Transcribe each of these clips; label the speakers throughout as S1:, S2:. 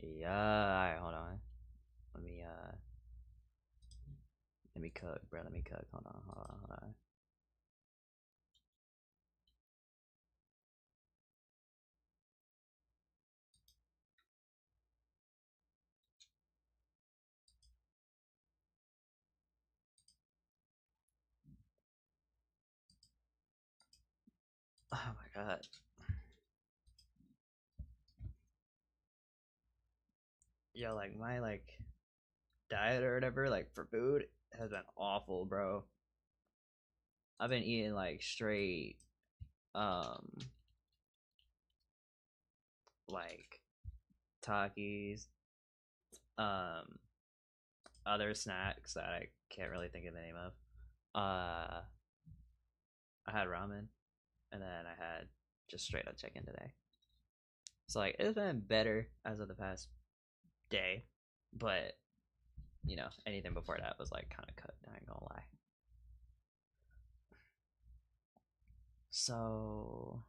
S1: Yeah, alright, hold on. Let me let me cook, bro. Let me cook. Hold on, hold on, hold on. Oh my god. Yo, like my diet or whatever, like for food, has been awful, bro. I've been eating like straight um like Takis, um other snacks that I can't really think of the name of. Uh I had ramen and then I had just straight up chicken today. So like it's been better as of the past day, but anything before that was like kind of cut. I ain't gonna lie. So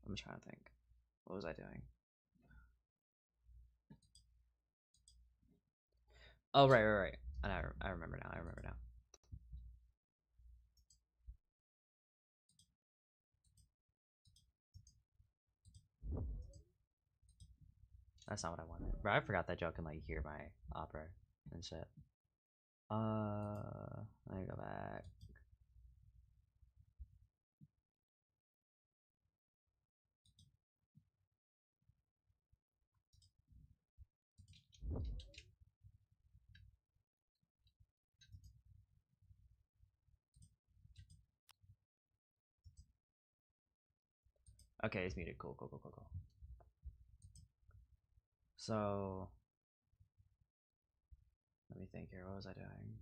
S1: I'm trying to think. What was I doing? Oh right, right, right. And I remember now. I remember now. That's not what I wanted. Bro, I forgot that y'all can like hear my opera and shit. Let me go back. Okay, it's muted. Cool, cool, cool, cool, cool. So let me think here. What was I doing?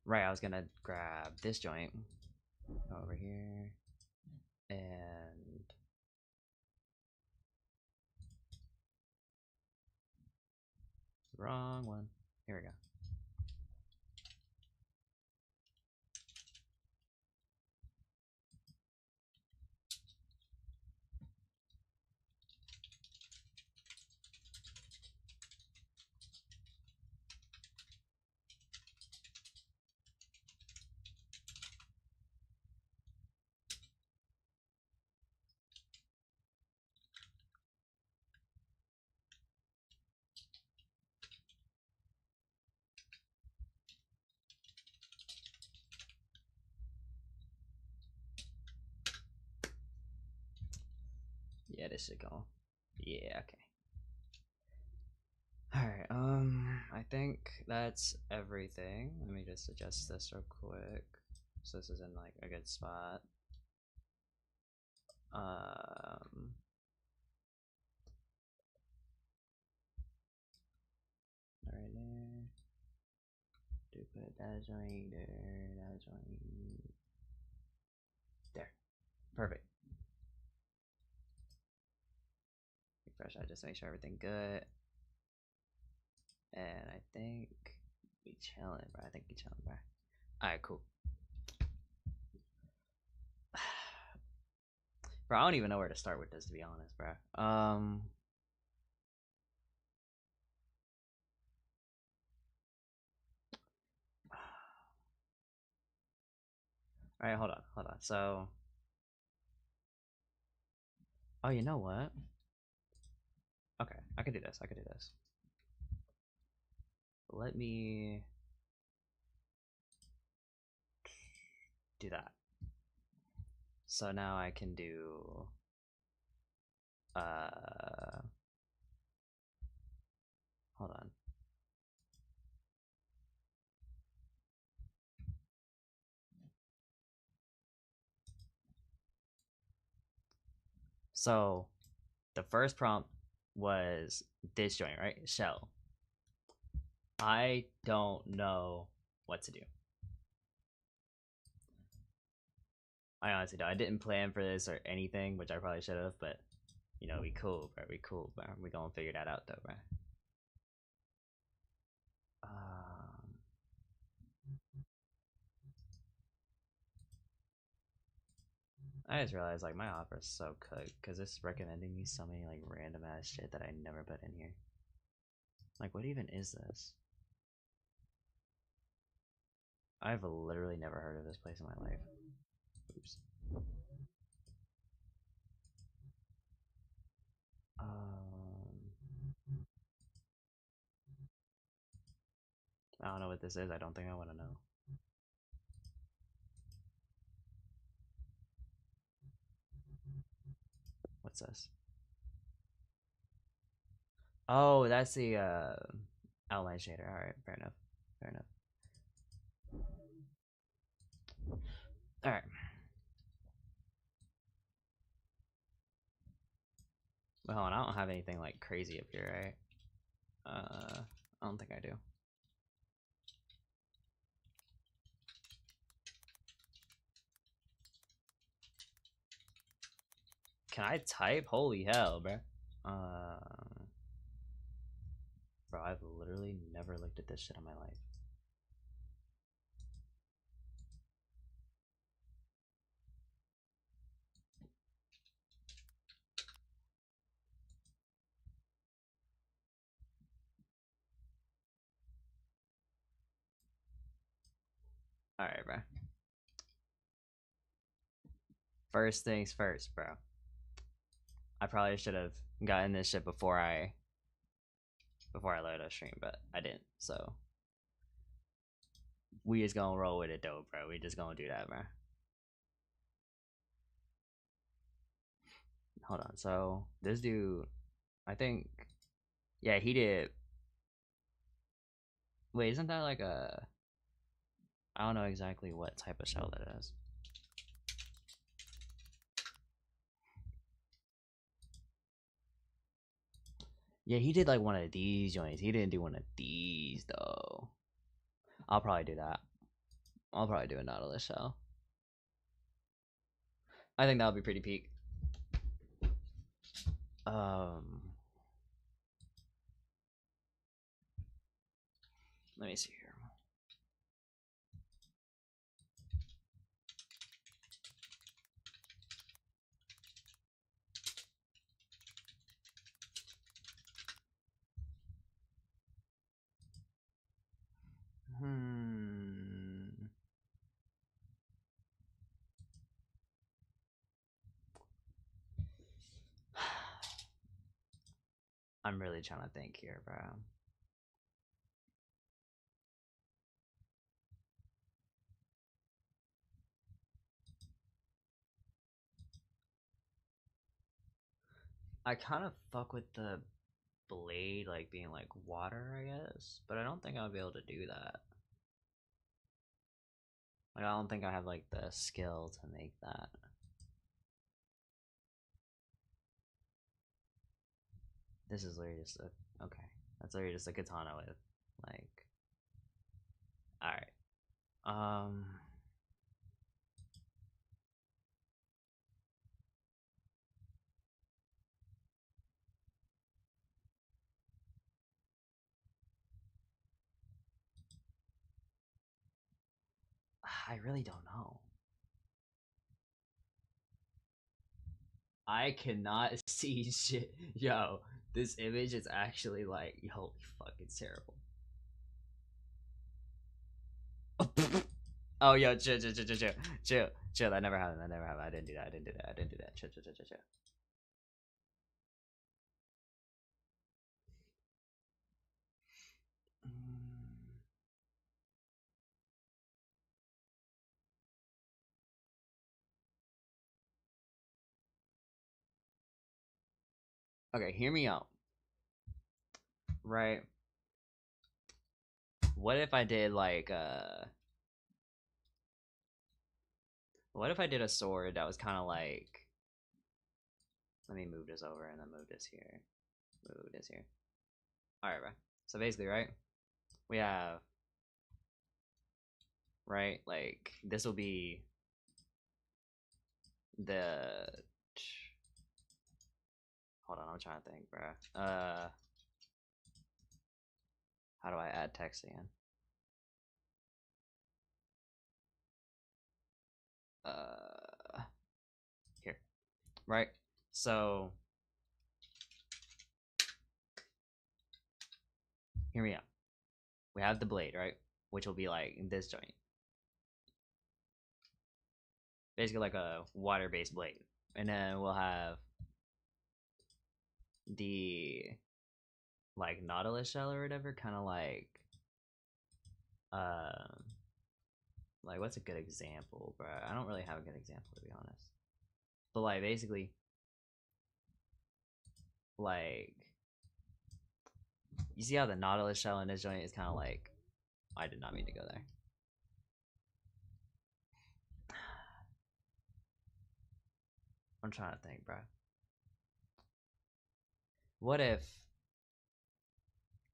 S1: Right, I was gonna grab this joint over here and wrong one. Here we go. Yeah, this should go. Yeah, okay. Alright, I think that's everything. Let me just adjust this real quick. So this is in like a good spot. Um right there. Do put that joint there, that joint there. Perfect. Refresh that just to make sure everything good. And I think we chilling, bro. I think we chilling, bro. Alright, cool. Bro, I don't even know where to start with this, to be honest, bro. All right, hold on, hold on. So, oh, you know what? Okay, I could do this. I could do this. Let me do that. So now I can do uh hold on. So the first prompt was this joint, right? Shell. I don't know what to do. I honestly don't. I didn't plan for this or anything, which I probably should have, but we cool, bro. We cool, bro. We gonna figure that out though, bro. Um, I just realized like my offer's so cooked because it's recommending me so many like random ass shit that I never put in here. Like, what even is this? I've literally never heard of this place in my life. Oops. I don't know what this is. I don't think I want to know. What's this? Oh, that's the outline shader. All right, fair enough. Fair enough. All right. Well, hold on. I don't have anything like crazy up here, right? I don't think I do. Can I type? Holy hell, bro. Bro, I've literally never looked at this shit in my life. All right, bro. First things first, bro. I probably should have gotten this shit before I loaded a stream, but I didn't. So we just gonna roll with it though, bro. We just gonna do that, bro. Hold on. So this dude, I think, yeah, he did. Wait, isn't that like a? I don't know exactly what type of shell that is. Yeah, he did like one of these joints. He didn't do one of these though. I'll probably do that. I'll probably do a Nautilus shell. I think that would be pretty peak. Let me see here. I'm really trying to think here, bro. I kind of fuck with the blade like being like water, I guess, but I don't think I'll be able to do that. Like, I don't think I have like the skill to make that. This is literally just a okay. That's literally just a katana with like. All right. I really don't know. I cannot see shit. Yo, this image is actually like, holy fuck, it's terrible. Oh, yo, chill. That never happened. That never happened. I didn't do that. I didn't do that. I didn't do that. Chill. Okay, hear me out. Right. What if I did like what if I did a sword that was kind of like, let me move this over and then move this here. Move this here. All right, bro. So basically, right? We have right like this will be the hold on, I'm trying to think, bro. How do I add text again? right? So hear me out. We have the blade, right? Which will be like this joint. Basically like a water-based blade. And then we'll have the like nautilus shell or whatever, kind of um like what's a good example, bro? I don't really have a good example to be honest. But like basically like you see how the nautilus shell in this joint is kind of like I did not mean to go there. I'm trying to think, bro. What if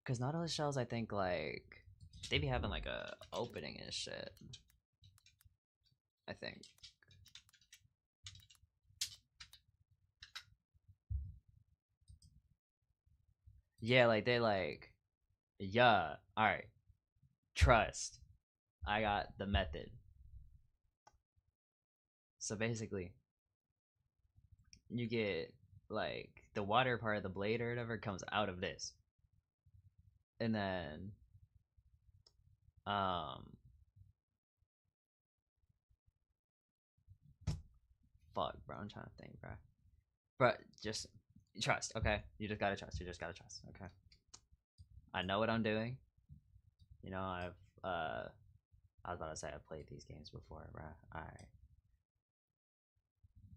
S1: because nautilus shells I think like they be having like a opening and shit. I think. Yeah, like they like yeah, alright. Trust. I got the method. So basically you get like the water part of the blade or whatever comes out of this. And then um fuck bro, I'm trying to think, bro. But just trust, okay? You just gotta trust. You just gotta trust, okay? I know what I'm doing. You know, I was about to say I've played these games before, bro. Alright.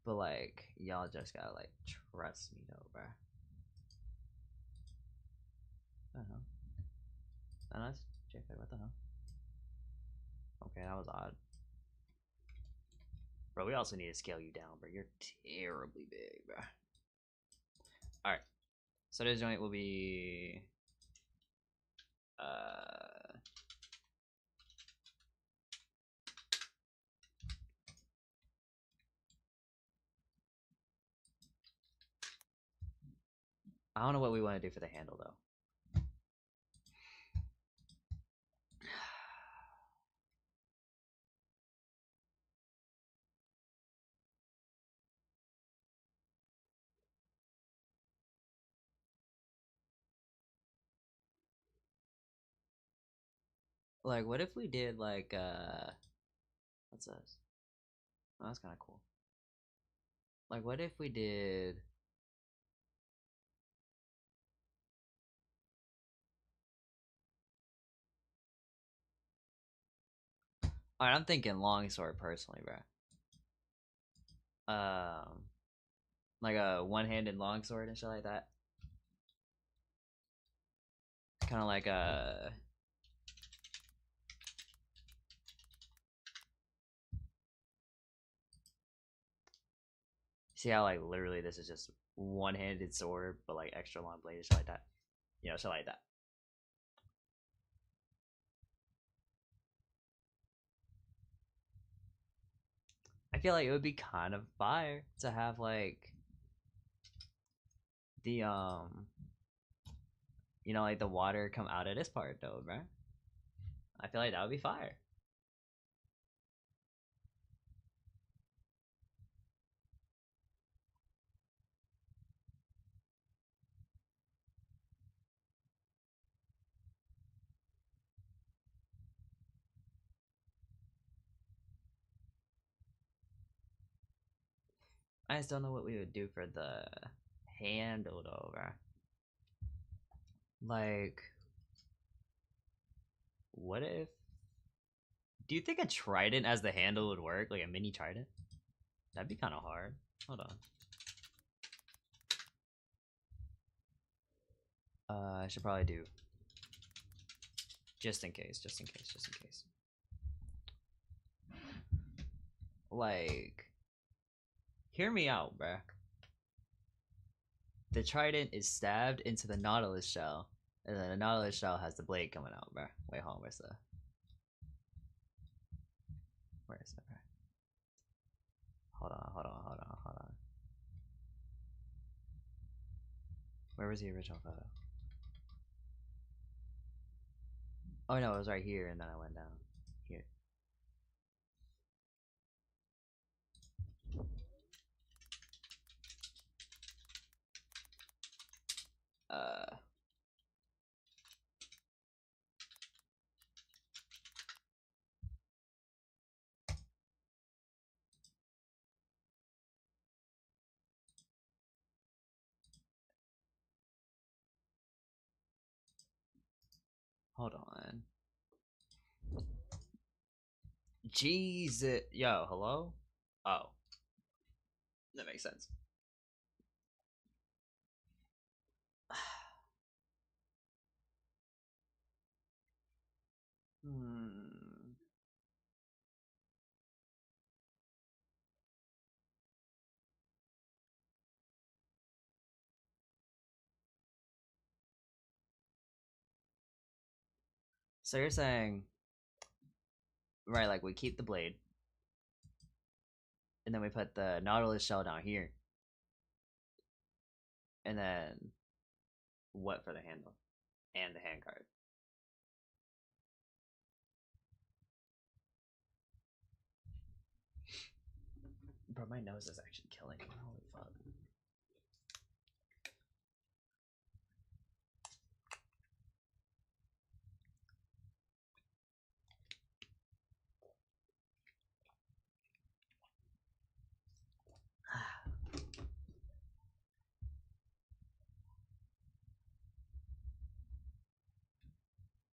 S1: But like, y'all just gotta like trust me though, bro. What the hell? No, that's JPEG, what the hell? Okay, that was odd. Bro, we also need to scale you down, bro. You're terribly big, bro. Alright. So this joint will be I don't know what we want to do for the handle though. Like, what if we did like what's this? Oh, that's kind of cool. Like, what if we did? Alright, I'm thinking longsword personally, bro. Um, like a one-handed longsword and shit like that. Kind of like a. See how like literally this is just one-handed sword, but like extra long blade and shit like that. You know, shit like that. I feel like it would be kind of fire to have like the you know, like the water come out of this part though, bro. I feel like that would be fire. I just don't know what we would do for the handle though, bro. Like, what if? Do you think a trident as the handle would work, like a mini trident? That'd be kind of hard. Hold on. I should probably do. Just in case, just in case, just in case. Like, hear me out, bruh. The trident is stabbed into the nautilus shell, and then the nautilus shell has the blade coming out, bruh. Wait, hold on, where's the... Where is it, bruh? Hold on, hold on, hold on, hold on. Where was the original photo? Oh no, it was right here, and then I went down. Here. Hold on. Jesus. Yo, hello? Oh. That makes sense. Hmm. So you're saying, right, like we keep the blade, and then we put the Nautilus shell down here, and then what for the handle and the hand card? Bro, my nose is actually killing me. Holy fuck.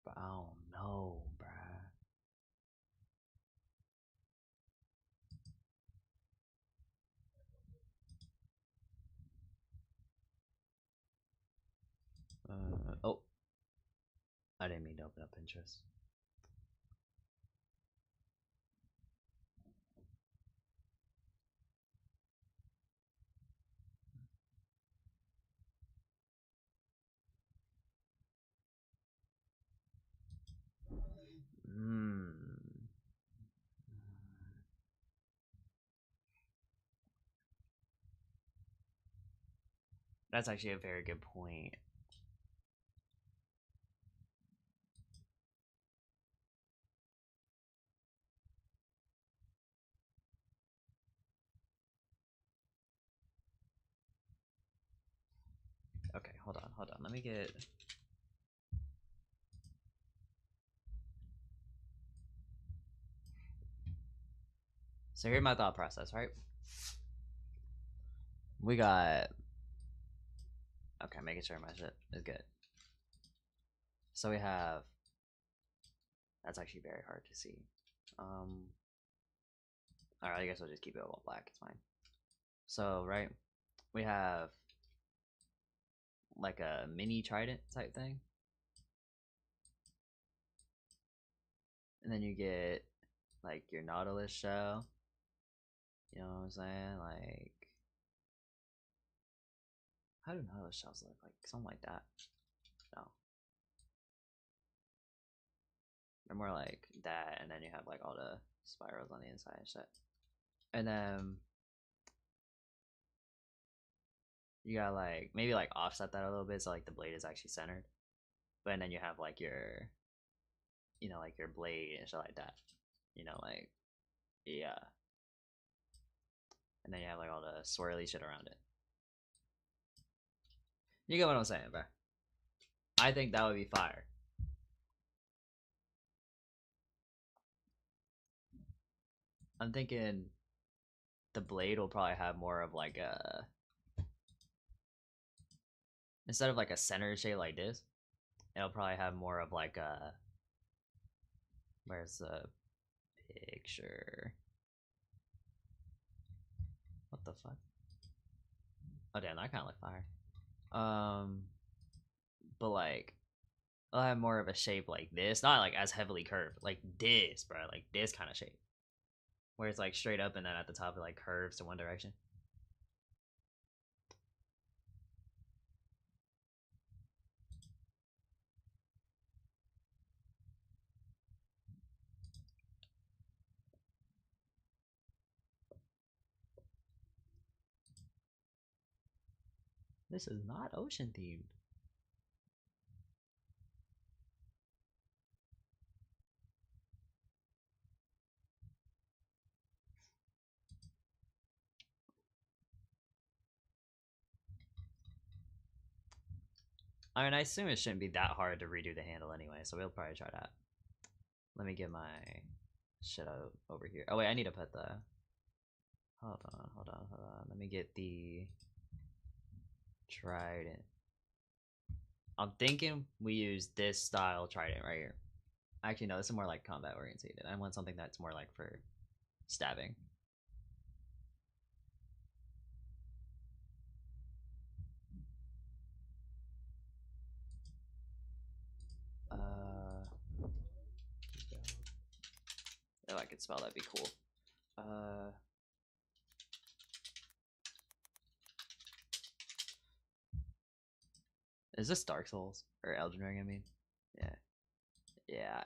S1: But I don't know, bruh. Oh, I didn't mean to open up Pinterest. Hmm. That's actually a very good point. Okay, hold on, hold on. Let me get. So here's my thought process, right? We got. Okay, making sure my shit is good. So we have. That's actually very hard to see. Alright, I guess I'll just keep it all black. It's fine. So, right, we have like a mini trident type thing. And then you get like your Nautilus shell. You know what I'm saying? Like, how do Nautilus shells look like? Something like that. No. They're more like that, and then you have like all the spirals on the inside and shit. And then you got like maybe like offset that a little bit so like the blade is actually centered. But then you have like your, you know, like your blade and shit like that. You know, like, yeah. And then you have like all the swirly shit around it. You get what I'm saying, bro? I think that would be fire. I'm thinking the blade will probably have more of like a, instead of like a center shape like this, it'll probably have more of like a, where's the picture? What the fuck? Oh damn, that kind of look fire. But like, it'll have more of a shape like this, not like as heavily curved, like this, bro, like this kind of shape, where it's like straight up and then at the top it like curves to one direction. This is not ocean themed. I mean, I assume it shouldn't be that hard to redo the handle anyway, so we'll probably try that. Let me get my shit out over here. Oh wait, I need to put the. Hold on, hold on, hold on. Let me get the trident. I'm thinking we use this style trident right here. Actually, no, this is more like combat orientated. I want something that's more like for stabbing. If I could spell, that'd be cool. Is this Dark Souls or Elden Ring? I mean, yeah, yeah.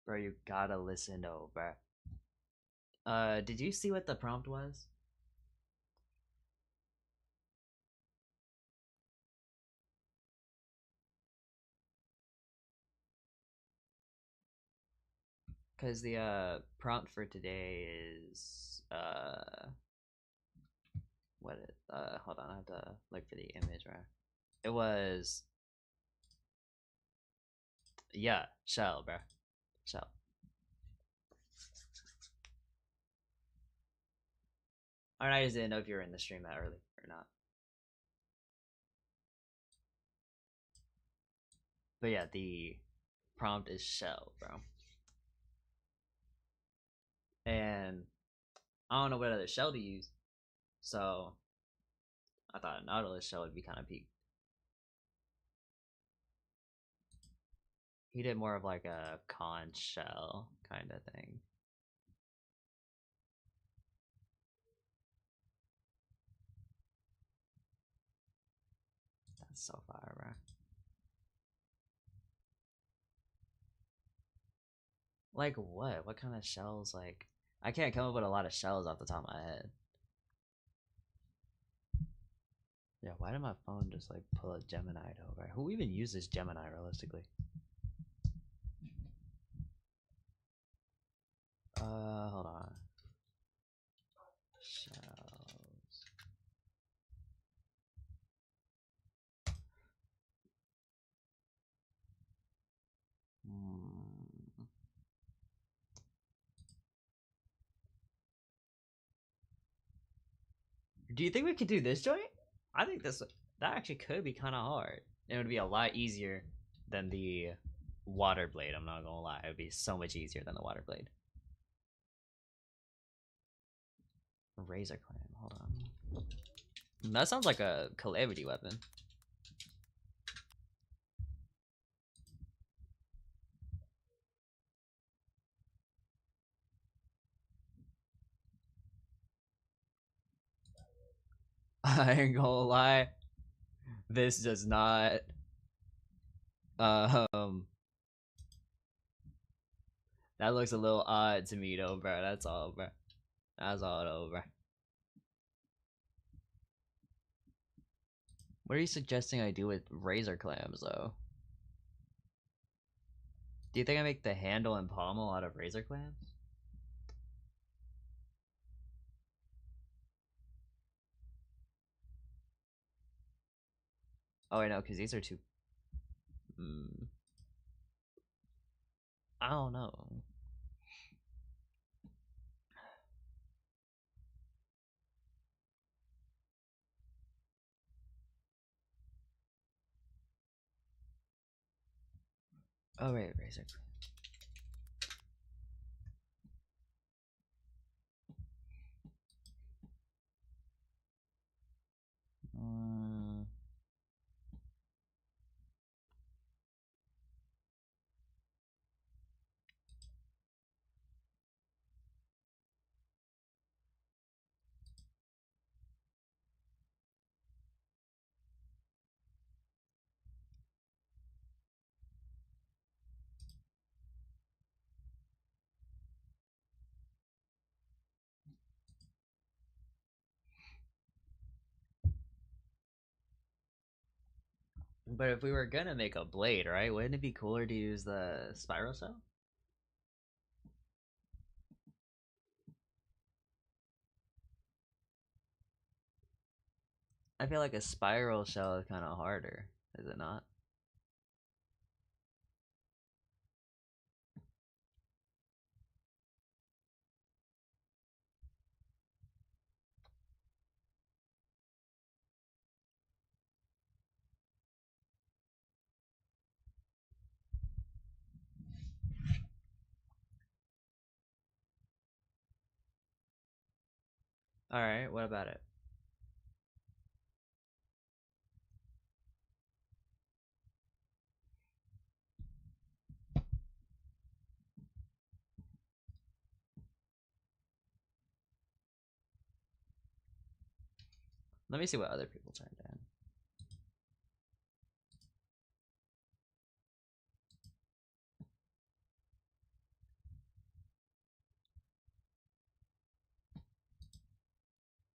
S1: Bro, you gotta listen though, bro. Did you see what the prompt was? Because the prompt for today is what it hold on, I have to look for the image, right? It was, yeah, shell, bro. Shell. Alright, I just didn't know if you were in the stream that early or not. But yeah, the prompt is shell, bro. And I don't know what other shell to use. So I thought a Nautilus shell would be kind of peak. He did more of like a conch shell kind of thing. That's so fire, bro. Like what? What kind of shells? Like I can't come up with a lot of shells off the top of my head. Yeah, why did my phone just like pull a Gemini over? Who even uses Gemini realistically? Hold on. Shells. Hmm. Do you think we could do this joint? I think that actually could be kind of hard. It would be a lot easier than the water blade. I'm not gonna lie, it would be so much easier than the water blade. Razor clam. Hold on. That sounds like a calamity weapon. I ain't gonna lie. This does not. Um. That looks a little odd to me though, bro. That's all, bro. That's all though, bro. What are you suggesting I do with razor clams though? Do you think I make the handle and pommel out of razor clams? Oh, I know, because these are too. Mm, I don't know. Oh, wait, razor. Mm, but if we were gonna make a blade, right? Wouldn't it be cooler to use the spiral shell? I feel like a spiral shell is kind of harder, is it not? All right, what about it? Let me see what other people turned in.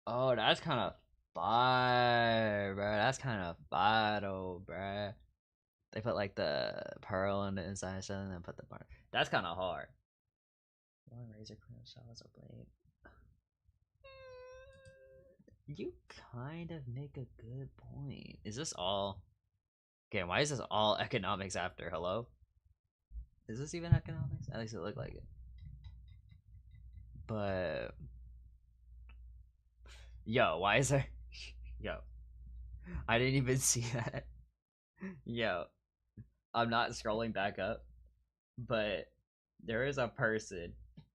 S1: Oh, that's kind of fire, bro. That's kind of vital, bro. They put like the pearl in the inside shell and then put the bar. That's kind of hard. One razor clean shells or blade. You kind of make a good point. Is this all? Okay, why is this all economics after? Hello? Is this even economics? At least it looked like it. But yo, why is there? Yo, I didn't even see that. Yo, I'm not scrolling back up, but there is a person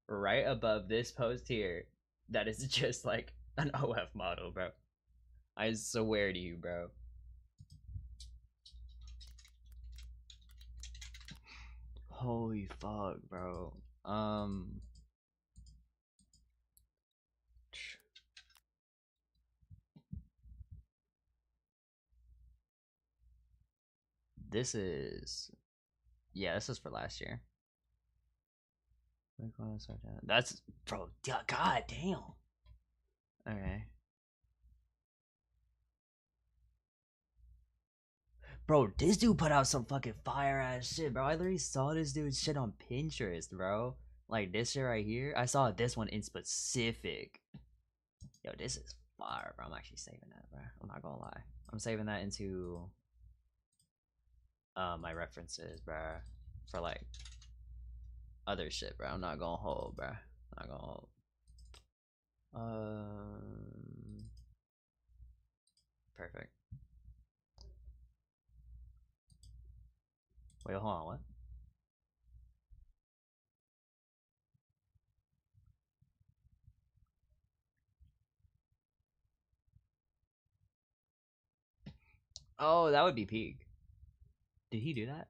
S1: right above this post here that is just like an OF model, bro. I swear to you, bro. Holy fuck, bro. This is, yeah, this is for last year. That's, bro. God damn. Okay, bro. This dude put out some fucking fire ass shit, bro. I literally saw this dude's shit on Pinterest, bro. Like this shit right here. I saw this one in specific. Yo, this is fire, bro. I'm actually saving that, bro. I'm not gonna lie. I'm saving that into my references, bro, for like other shit, bro. I'm not gonna hold, bro. Not gonna hold. Perfect. Wait, hold on. What? Oh, that would be peak. Did he do that?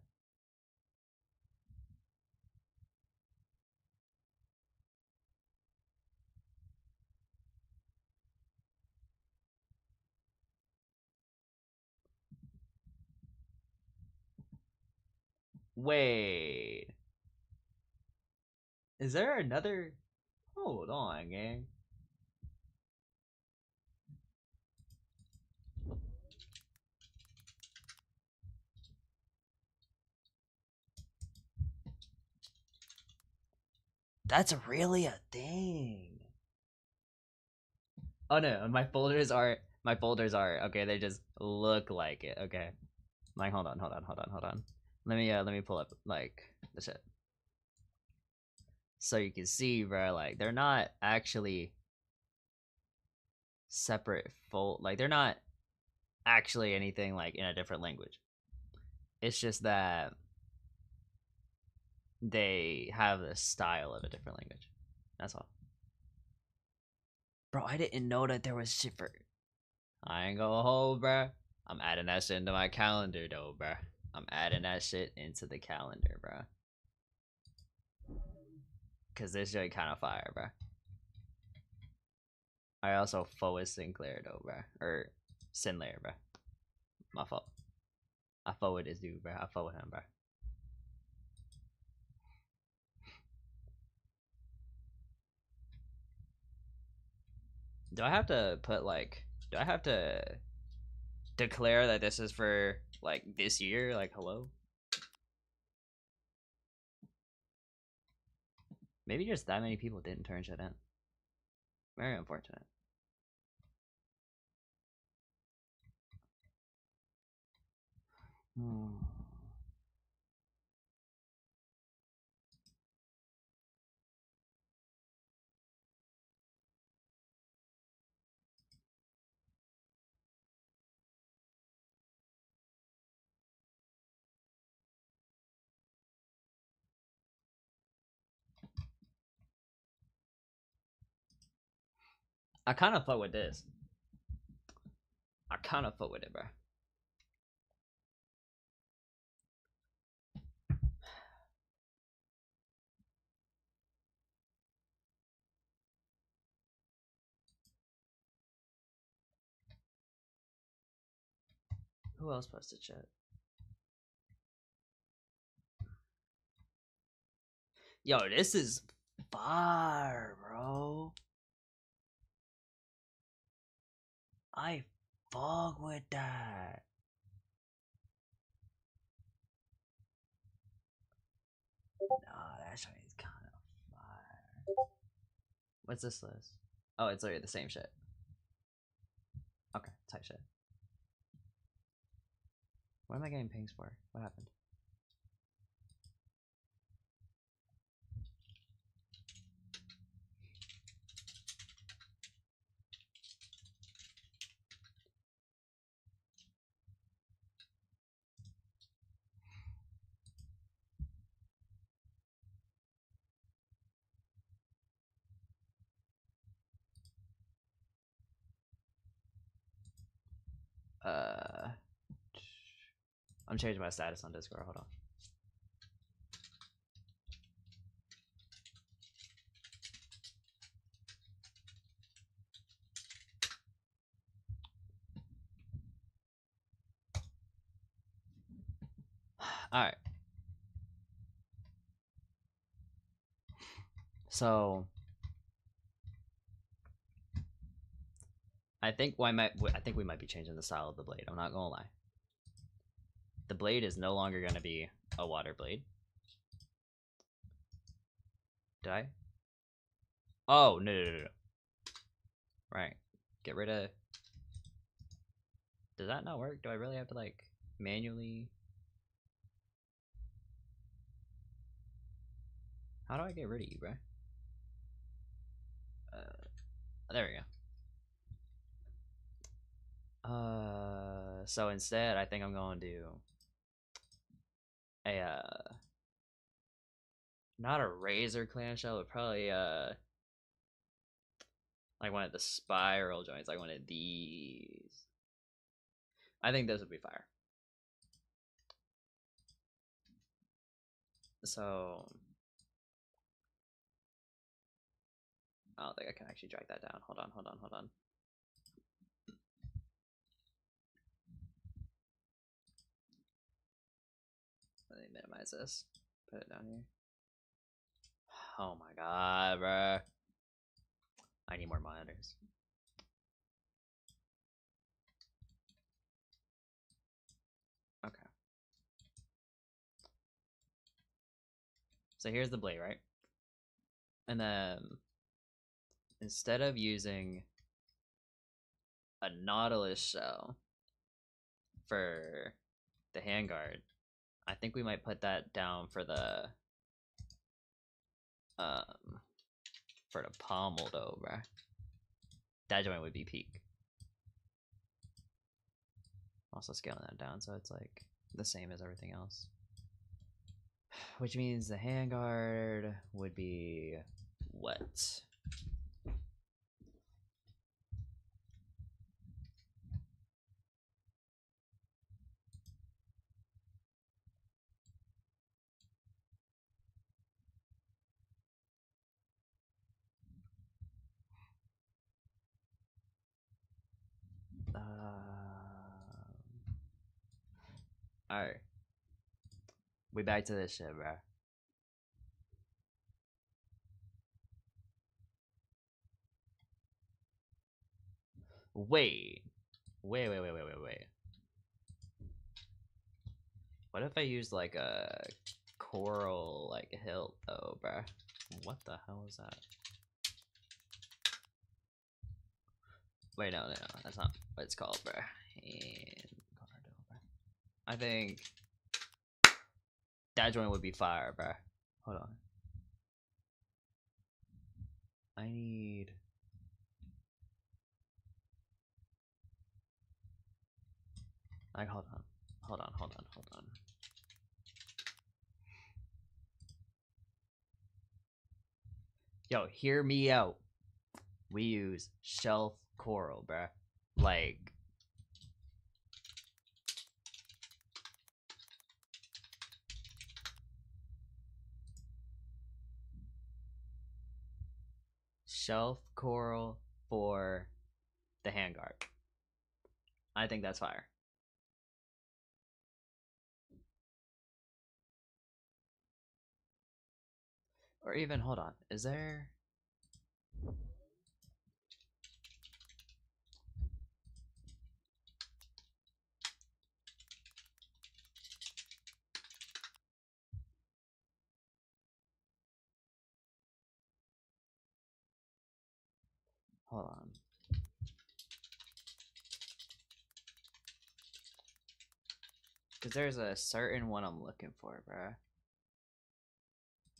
S1: Wait. Is there another? Hold on, gang. That's really a thing. Oh no, my folders are okay. They just look like it. Okay, like hold on. Let me pull up like the shit so you can see, bro. Like they're not actually separate fold. Like they're not actually anything like in a different language. It's just that they have the style of a different language. That's all. Bro, I didn't know that there was shit for. I ain't gonna hold, bro. I'm adding that shit into my calendar, though, bro. I'm adding that shit into the calendar, bro. Cause this joint kind of fire, bro. I also forward Sinclair though, bro, or Sinlair, bro. My fault. I forward this dude, bro. I forward him, bro. Do I have to put like? Do I have to declare that this is for like this year? Like, hello? Maybe just that many people didn't turn shit in. Very unfortunate. Hmm. I kind of fuck with this. I kind of fuck with it, bro. Who else posted shit? Yo, this is fire, bro. I fuck with that. Nah, that shit is kind of fire. What's this list? Oh, it's literally the same shit. Okay, type shit. What am I getting pings for? What happened? I'm changing my status on Discord. Hold on. All right. So I think we might be changing the style of the blade. I'm not gonna lie. The blade is no longer gonna be a water blade. Did I? Oh no. Right. Get rid of. Does that not work? Do I really have to like manually? How do I get rid of you, bro? There we go. So instead, I think I'm going to do a not a razor clamshell, but probably like one of the spiral joints, like one of these. I think this would be fire. So I don't think I can actually drag that down. Hold on. Let me minimize this. Put it down here. Oh my god, bro. I need more monitors. Okay. So here's the blade, right? And then instead of using a Nautilus shell for the handguard, I think we might put that down for the pommel though, bruh. That joint would be peak. Also scaling that down so it's like the same as everything else. Which means the handguard would be what? Alright. We back to this shit, bro. Wait. What if I used like a coral like hilt though, bruh? What the hell is that? Wait, no, that's not what it's called, bruh. I think that joint would be fire, bruh. Hold on. I need. Like, hold on. Yo, hear me out. we use shelf coral, bruh. Like, shelf coral for the handguard. I think that's fire. Or even, hold on, is there... Hold on. Because there's a certain one I'm looking for, bruh.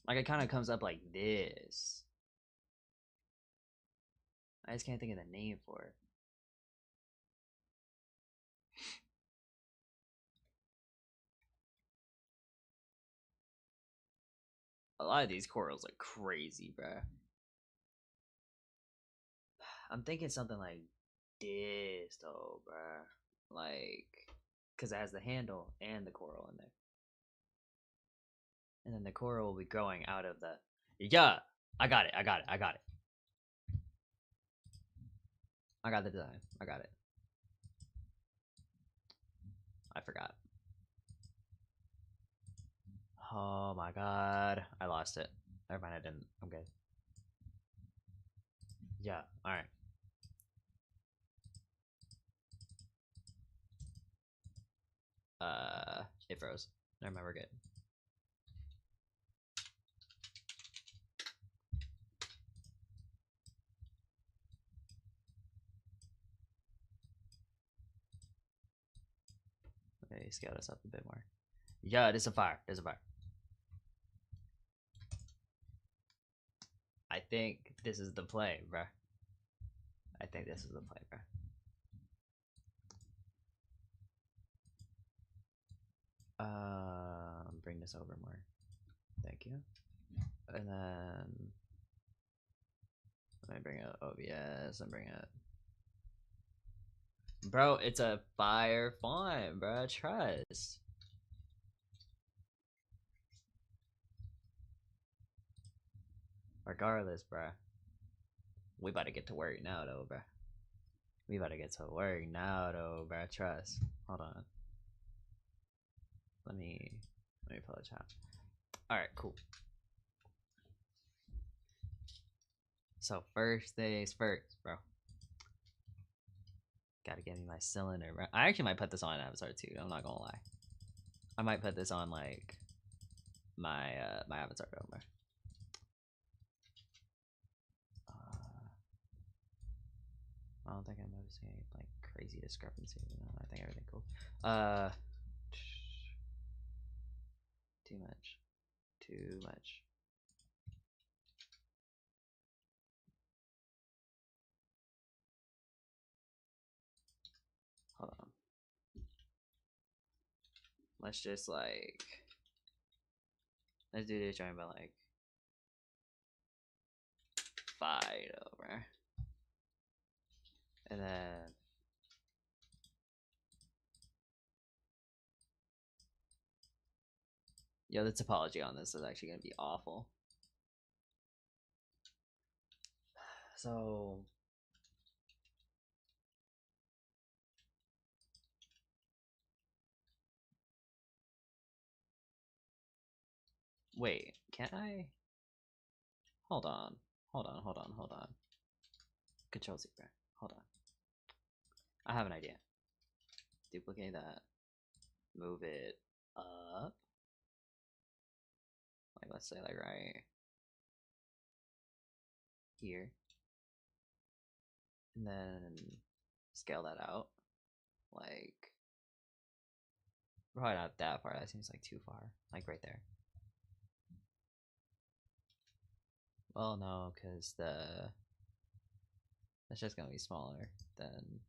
S1: Like, it kind of comes up like this. I just can't think of the name for it. A lot of these corals are crazy, bruh. I'm thinking something like this, though, bruh. Like, because it has the handle and the coral in there. And then the coral will be growing out of the... Yeah! I got it, I got it, I got it. I got the design. I got it. I forgot. Oh my god. I lost it. Never mind, I didn't. I'm good. Yeah, alright. It froze. Never mind, we're good. Okay, scale this up a bit more. Yeah, it is a fire. There's a fire. I think this is the play, bruh. I think this is the play, bruh. Bring this over more. Thank you. And then let me bring up OBS and bring it. Bro, it's a fire font, bro. Trust. Regardless, bro. We about to get to work now, though, bro. We about to get to work now, though, bro. Trust. Hold on. Let me pull a chat. All right, cool. So first things first, bro. Gotta get me my cylinder, bro. I actually might put this on Avatar too. I'm not gonna lie. I might put this on like my my Avatar though, bro. I don't think I'm noticing any like crazy discrepancy. No, I think everything cool. Too much. Too much. Hold on. Let's just like let's do this joint by like 5 over. And then yo, the topology on this is actually gonna be awful. So wait, can I? Hold on. Control Z, bro. Hold on. I have an idea. Duplicate that. Move it up. Like, let's say, like, right here. And then scale that out. Like, probably not that far. That seems like too far. Like, right there. Well, no, because that's just gonna be smaller than...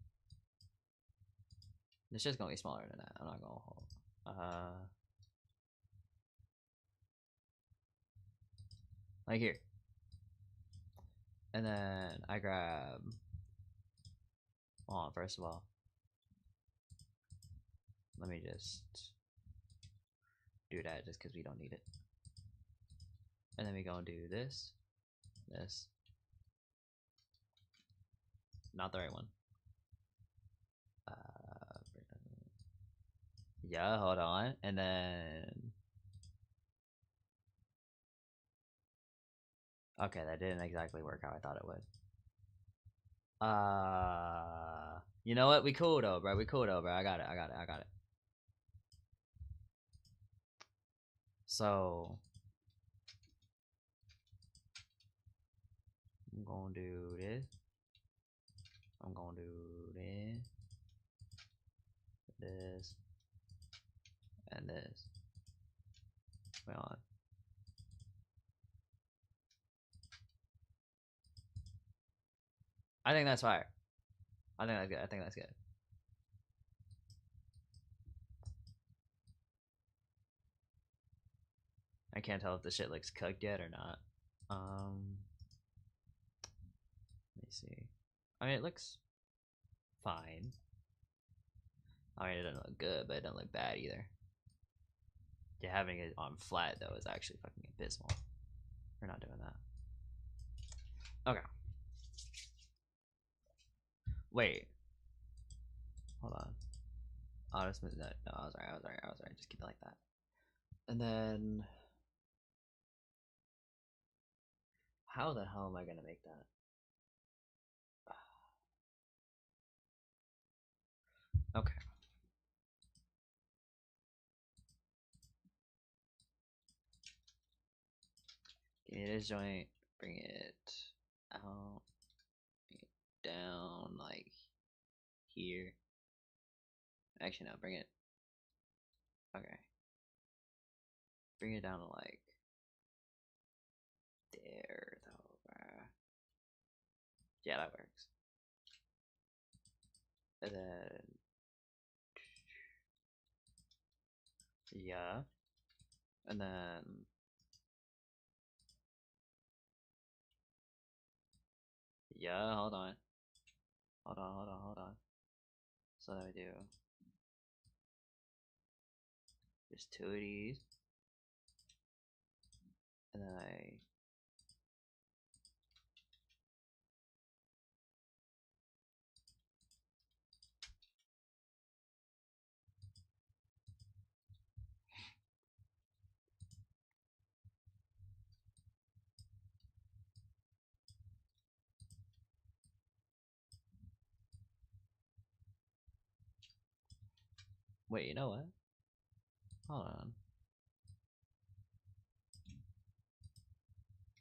S1: It's just gonna be smaller than that. I'm not gonna hold. Like here. And then I grab, hold on, first of all, let me just do that just because we don't need it. And then we go and do this, this, not the right one. Yeah, hold on, and then okay, that didn't exactly work how I thought it would. You know what? We cool though, bro. We cool though, bro. I got it. So I'm gonna do this. I'm gonna do this, and this. Wait on. I think that's fire. I think that's good. I think that's good. I can't tell if the shit looks cooked yet or not. Let me see. I mean, it looks fine. I mean, it doesn't look good, but it doesn't look bad either. Yeah, having it on flat though is actually fucking abysmal. We're not doing that. Okay. Wait. Hold on. Oh, just move that. No, I was right. Just keep it like that. And then, how the hell am I gonna make that? Okay. Give me this joint. Bring it out. Bring it down like here. Actually, no. Bring it. Okay. Bring it down to like there though. Yeah, that works. And then yeah, and then yeah. Hold on. So I do just two of these, and then I wait. You know what? Hold on.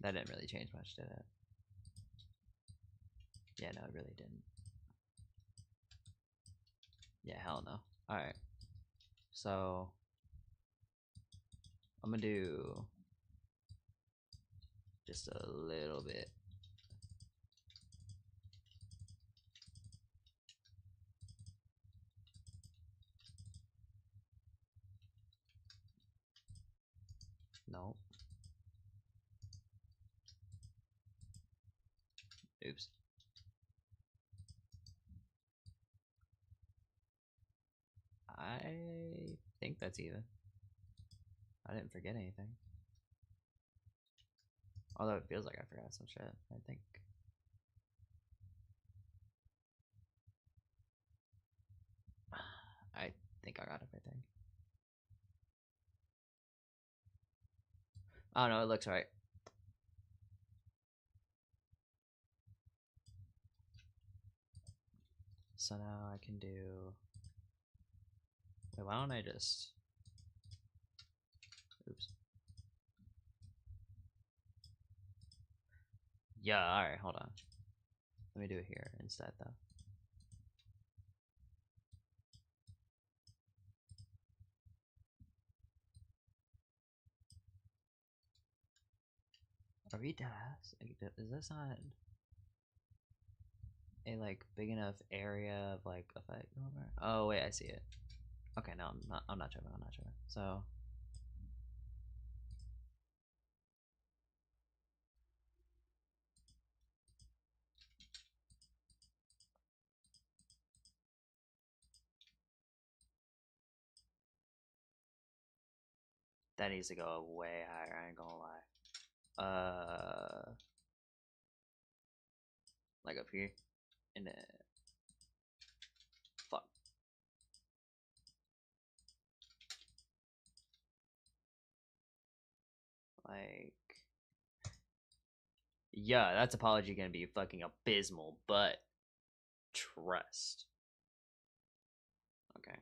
S1: That didn't really change much, did it? Yeah, no, it really didn't. Yeah, hell no. Alright. So I'm gonna do just a little bit. Nope. Oops. I think that's even. I didn't forget anything. Although it feels like I forgot some shit. I think. I think I got everything. Oh no, it looks right. So now I can do. Wait, why don't I just. Oops. Yeah, alright, hold on. Let me do it here instead though. Are we dead ass? Is this not a like big enough area of like effect over? Oh wait, I see it. Okay, no, I'm not tripping. So That needs to go way higher, I ain't gonna lie. Like up here. And then fuck. Like yeah, that's apology gonna be fucking abysmal, but trust. Okay.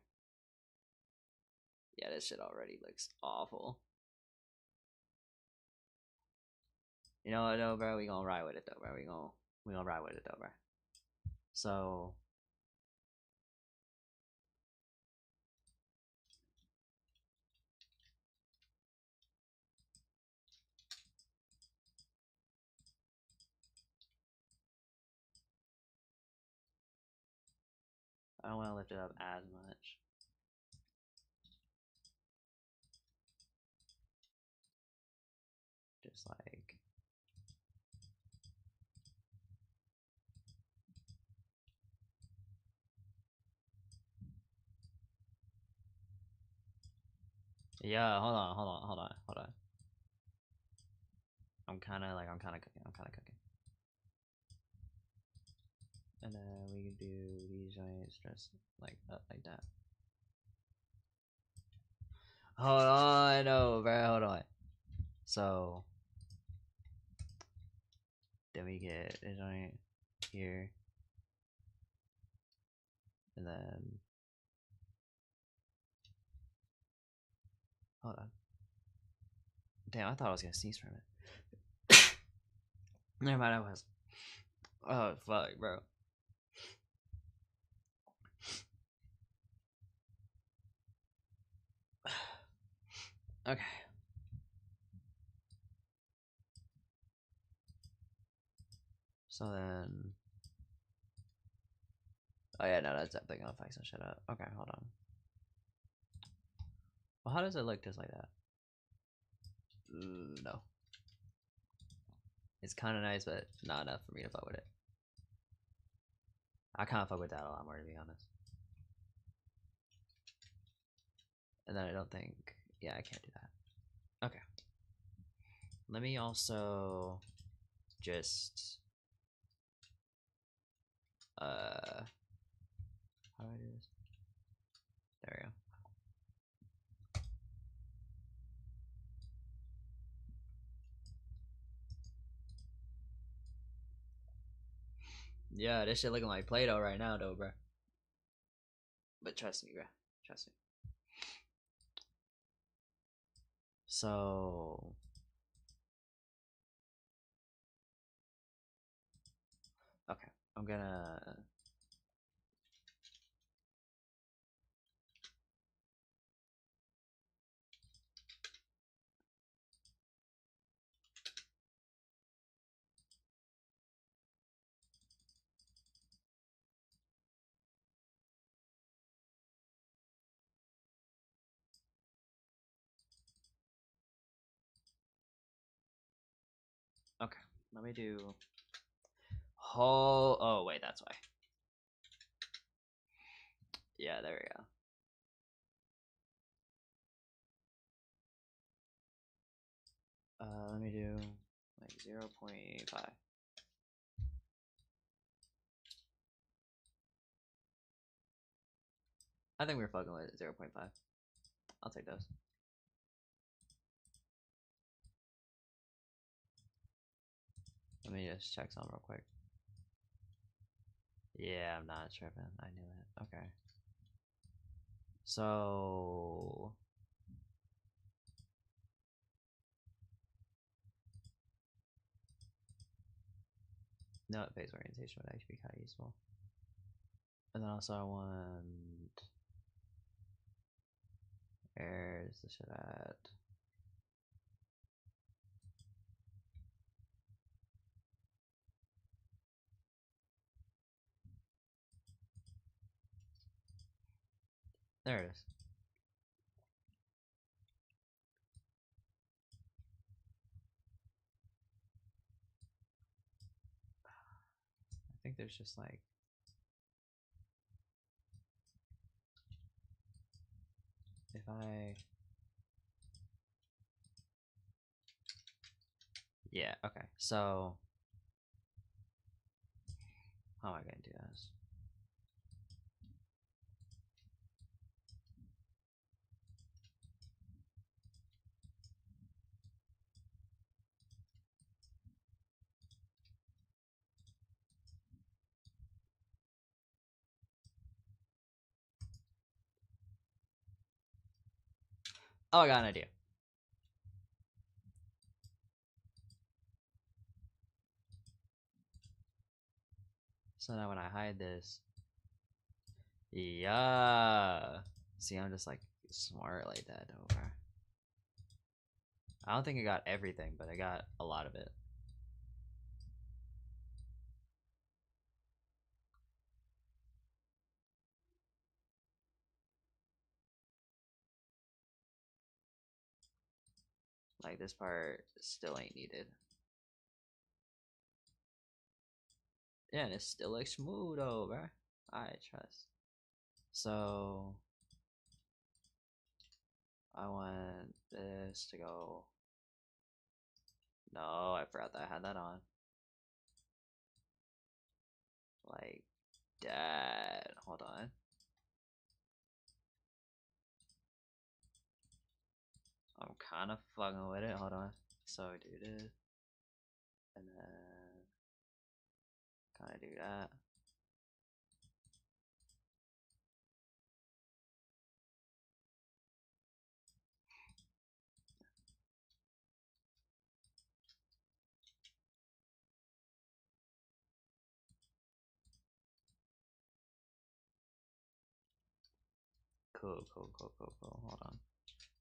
S1: Yeah, this shit already looks awful. You know what though, bro? We gonna ride with it though, bro. We gonna ride with it though, bro. So I don't want to lift it up as much. Just like yeah, hold on. I'm kind of cooking. And then we can do these joints just like up like that. Hold on, no, bro, hold on. So then we get a joint here, and then hold on. Damn, I thought I was gonna sneeze from it. Never mind, I was. Oh fuck, bro. Okay. So then. Oh yeah, no, that's definitely gonna fuck some shit up. Okay, hold on. Well, how does it look just like that? No. It's kind of nice, but not enough for me to fuck with it. I kind of fuck with that a lot more, to be honest. And then I don't think, yeah, I can't do that. Okay. Let me also just, how do I do this? There we go. Yeah, this shit looking like Play-Doh right now, though, bro. But trust me, bro. Trust me. So, okay, I'm gonna. Okay, let me do. Oh wait, that's why. Yeah, there we go. Let me do like 0.5. I think we're fucking with 0.5. I'll take those. Let me just check some real quick. Yeah, I'm not tripping. I knew it. Okay. So no, face orientation would actually be kind of useful. And then also I want where's the shit at? There it is. I think there's just like if I Yeah, okay. So how am I gonna do this? Oh, I got an idea. So now when I hide this, yeah. See, I'm just like smart like that over. I don't think I got everything, but I got a lot of it. Like this part still ain't needed. Yeah, and it still looks smooth over. I trust. So I want this to go. No, I forgot that I had that on. Like that. Hold on. I'm kind of fucking with it. Hold on. So do this, and then kind of do that. Cool, cool, cool, cool, cool. Hold on.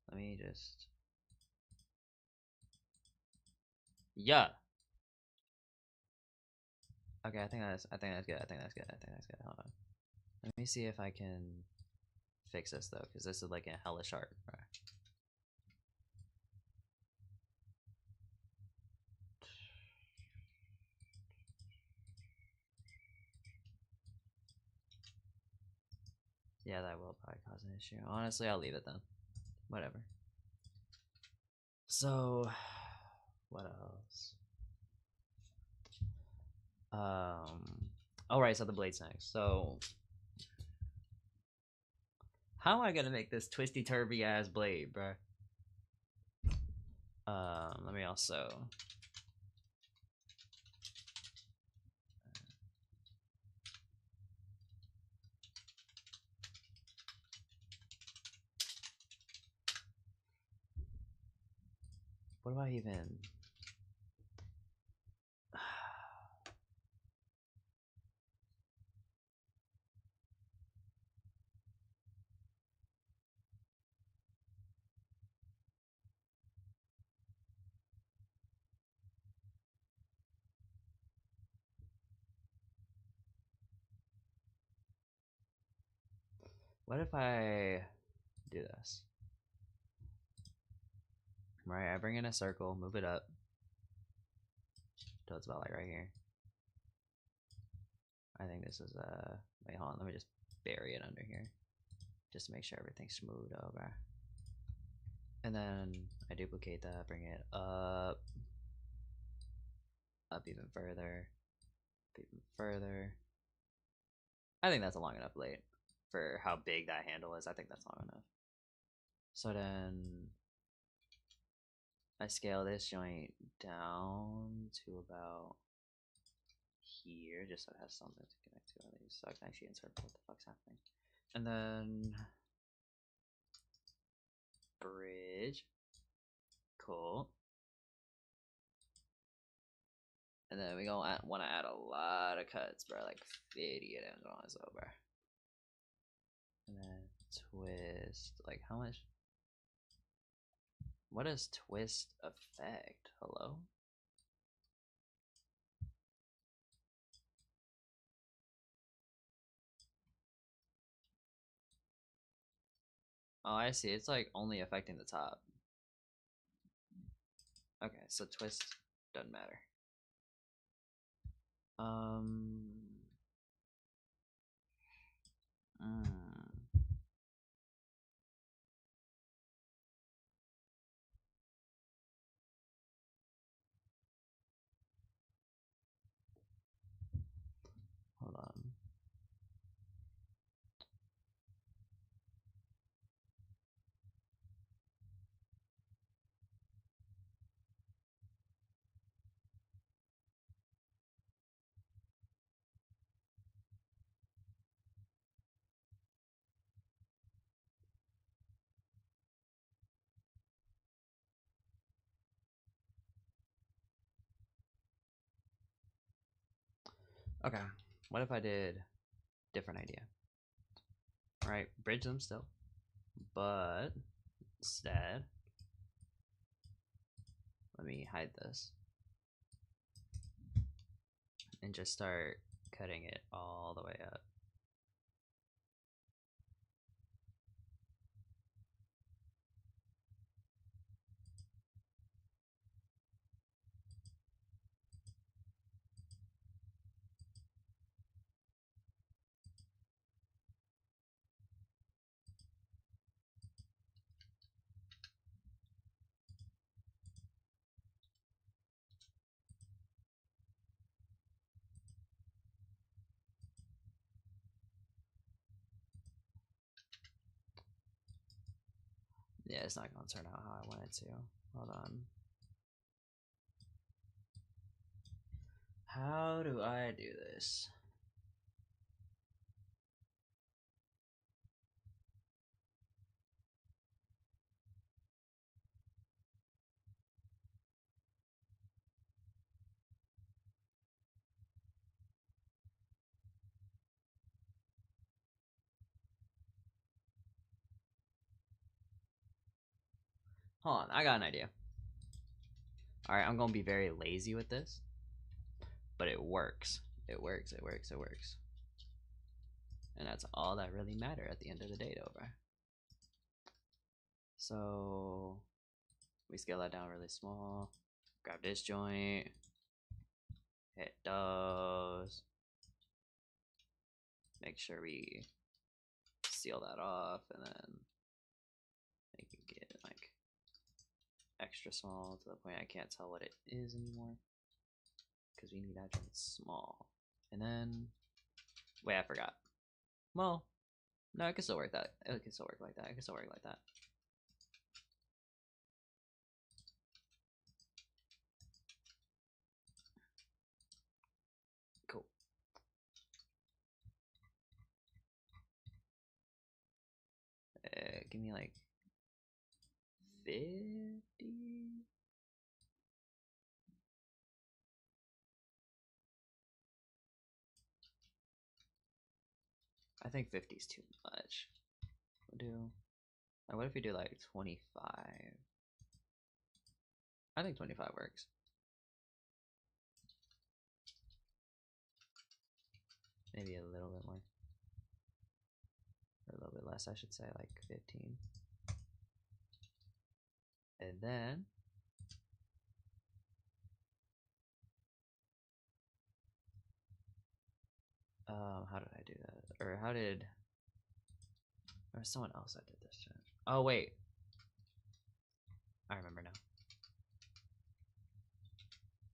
S1: Let me just. Yeah. Okay, I think that's. I think that's good. I think that's good. I think that's good. Hold on. Let me see if I can fix this though, because this is like a hella sharp. Right. Yeah, that will probably cause an issue. Honestly, I'll leave it then. Whatever. So, what else? All right. So the blade next. So, how am I gonna make this twisty turvy ass blade, bro? Let me also. What do I even? What if I do this? Right, I bring in a circle, move it up till it's about like right here. I think this is wait, hold on, let me just bury it under here just to make sure everything's smooth over. And then I duplicate that, bring it up even further, even further. I think that's a long enough blade for how big that handle is. I think that's long enough. So then I scale this joint down to about here, just so it has something to connect to at least, so I can actually insert what the fuck's happening. And then bridge, cool. And then we gonna want to add a lot of cuts, bro, like 50 of them on us over. And then twist, like how much? What does twist affect? Hello? Oh, I see. It's like only affecting the top. Okay, so twist doesn't matter. Mm. Okay, what if I did different idea? All right, bridge them still, but instead, let me hide this and just start cutting it all the way up. Yeah, it's not gonna turn out how I want it to. Hold on. How do I do this? Hold on, I got an idea. Alright, I'm gonna be very lazy with this, but it works. It works, it works, it works. And that's all that really matters at the end of the day, though, bro. So, we scale that down really small. Grab this joint. Hit those. Make sure we seal that off, and then make it get like extra small to the point I can't tell what it is anymore. Because we need that joint small. And then, wait, I forgot. Well, no, it can still work that. It can still work like that. It can still work like that. Cool. Give me like 50. I think 50 is too much. We'll do. What if we do like 25? I think 25 works. Maybe a little bit more. Or a little bit less, I should say, like 15. And then how did I do that? Or how did there was someone else that did this shit. Oh wait. I remember now.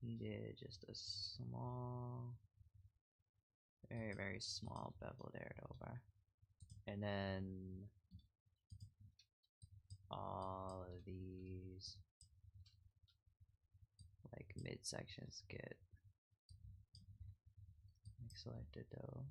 S1: He did just a small, very, very small bevel there over. And then all of these like mid sections get like selected though.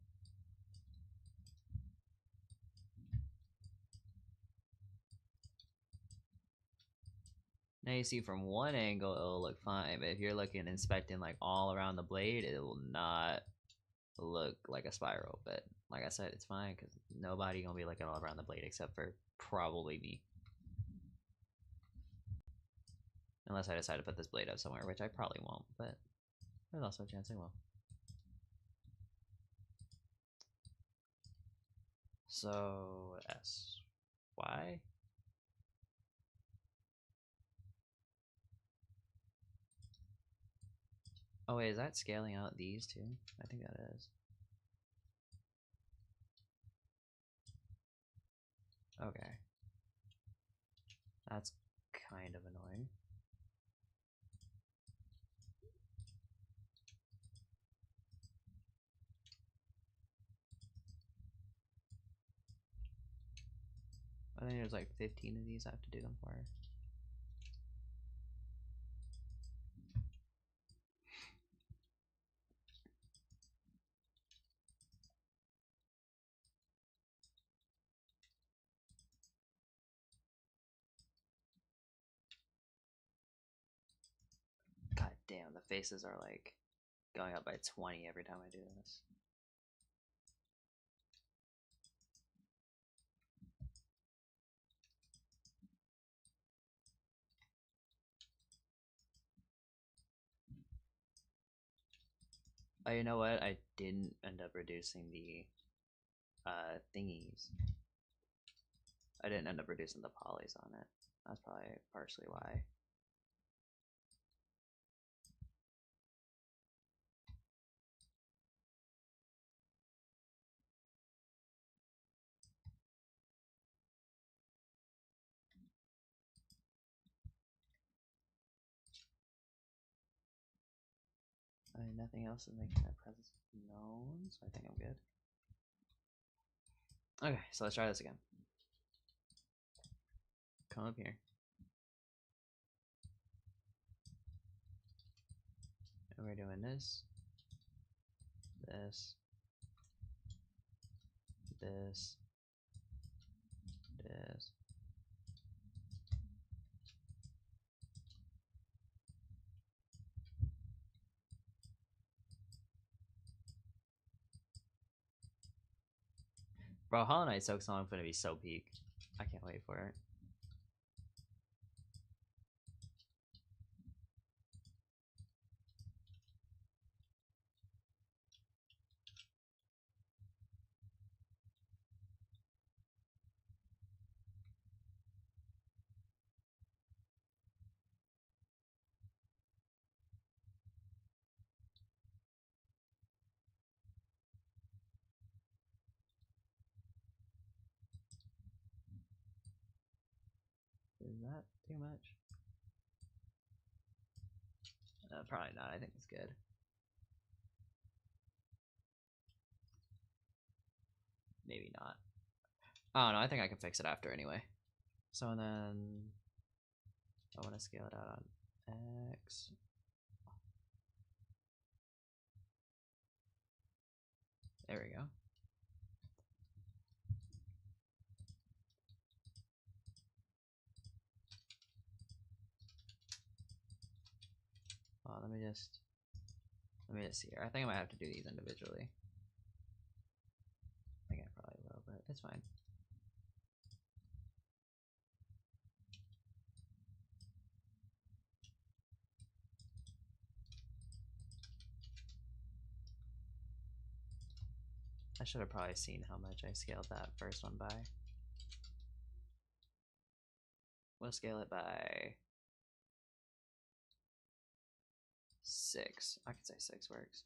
S1: Now you see from one angle it'll look fine, but if you're looking inspecting like all around the blade, it will not look like a spiral. But like I said, it's fine because nobody gonna be looking all around the blade except for probably me. Unless I decide to put this blade up somewhere, which I probably won't, but there's also a chance I will. So S, Y. Oh wait, is that scaling out these two? I think that is. Okay. That's kind of annoying. I think there's like 15 of these I have to do them for. God damn, the faces are like going up by 20 every time I do this. Oh, you know what? I didn't end up reducing the thingies. I didn't end up reducing the polys on it. That's probably partially why. Nothing else is making my presence known, so I think I'm good. Okay, so let's try this again. Come up here. And we're doing this, this, this, this. Bro, Hollow Knight Soak Song is gonna be so peak. I can't wait for it. Is that too much? Probably not. I think it's good. Maybe not. I don't know. I think I can fix it after anyway. So then I want to scale it out on X. There we go. Let me just see here. I think I might have to do these individually. I think I probably will, but it's fine. I should have probably seen how much I scaled that first one by. We'll scale it by 6. I can say 6 works.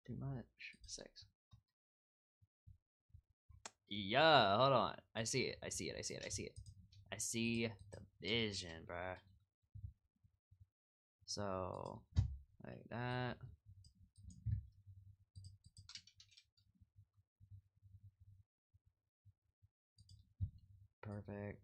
S1: Too much. 6. Yeah, hold on. I see it. I see it. I see it. I see it. I see the vision, bruh. So, like that. Perfect.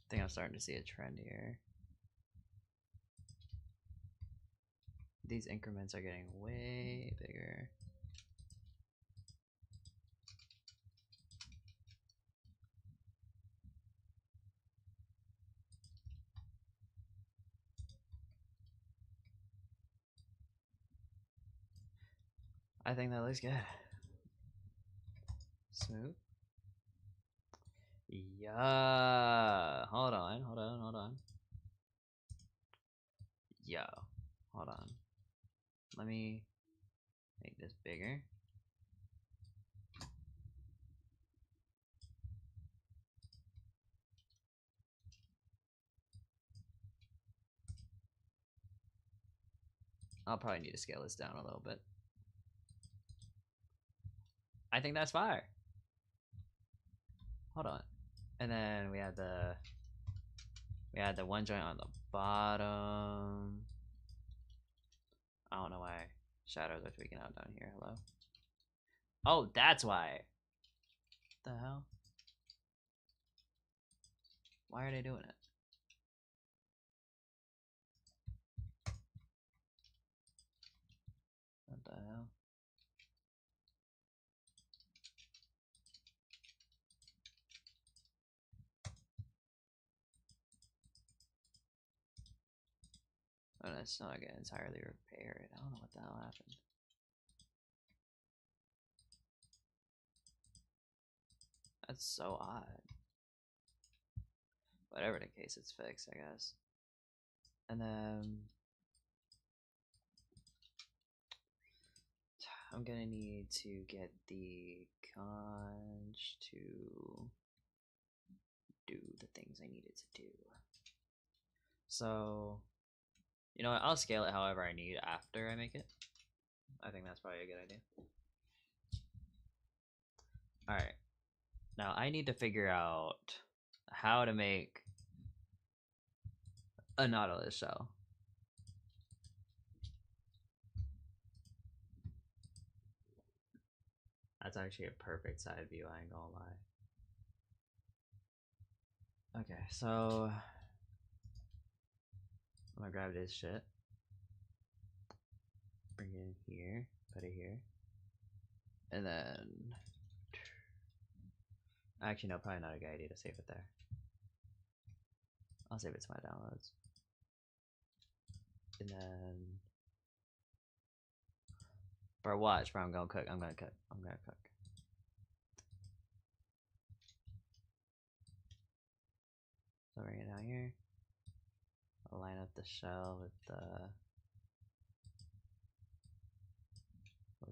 S1: I think I'm starting to see a trend here. these increments are getting way bigger. I think that looks good. Smooth. Yeah. Hold on. Yo. Hold on. Let me make this bigger. I'll probably need to scale this down a little bit. I think that's fire. Hold on. And then we had the one joint on the bottom. I don't know why shadows are tweaking out down here. Hello. Oh, that's why. What the hell? Why are they doing it? What the hell? Oh, that's not gonna entirely repair it. I don't know what the hell happened. That's so odd. Whatever the case, it's fixed, I guess. And then I'm gonna need to get the conch to do the things I need it to do. So, you know what? I'll scale it however I need after I make it. I think that's probably a good idea. Alright. Now I need to figure out how to make a Nautilus shell. That's actually a perfect side view, I ain't gonna lie. Okay, so I'm gonna grab this shit. Bring it in here, put it here. And then actually no, probably not a good idea to save it there. I'll save it to my downloads. And then bro, watch, bro, I'm gonna cook. So bring it down here. I'll line up the shell with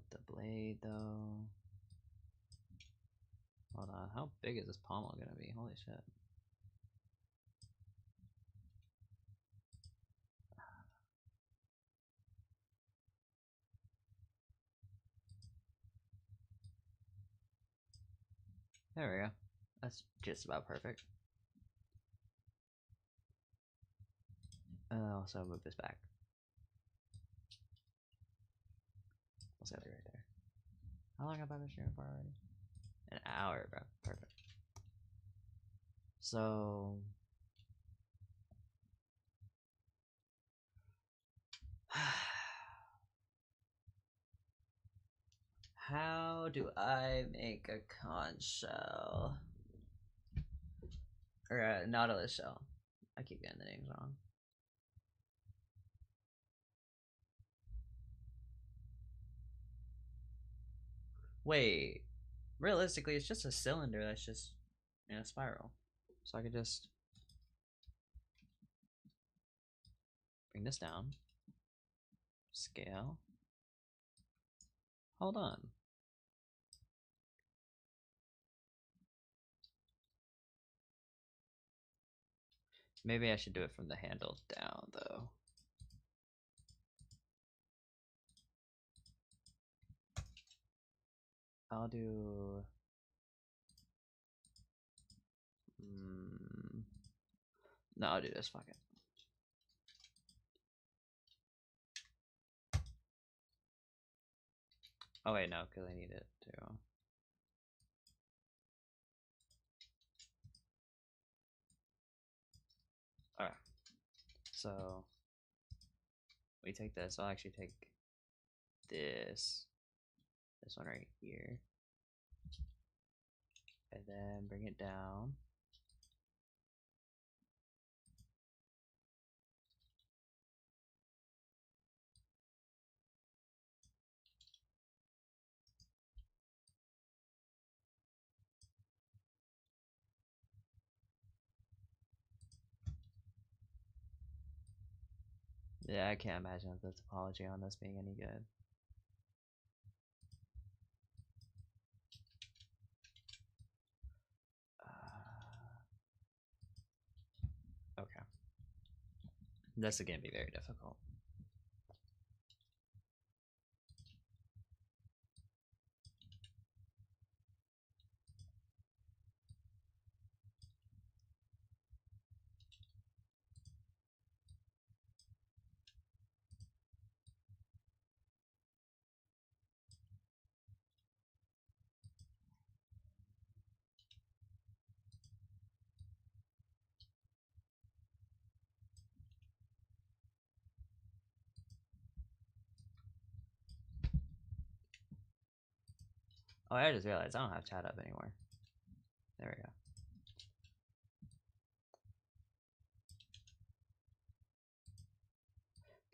S1: the blade though. Hold on, how big is this pommel gonna be? Holy shit. There we go. That's just about perfect. And I'll also move this back. I'll set it right there. How long have I been streaming for already? An hour, bro. Perfect. So how do I make a conch shell? Or a Nautilus shell. I keep getting the names wrong. Wait, realistically, it's just a cylinder that's just in a spiral. So I could just bring this down, scale. Hold on. Maybe I should do it from the handle down, though. I'll do... No, I'll do this, fuck it. Oh wait, no, because I need it to... Alright. So... we take this. I'll actually take this one right here, and then bring it down. Yeah, I can't imagine the topology on this being any good. Okay. This is going to be very difficult. Oh, I just realized I don't have chat up anymore. There we go.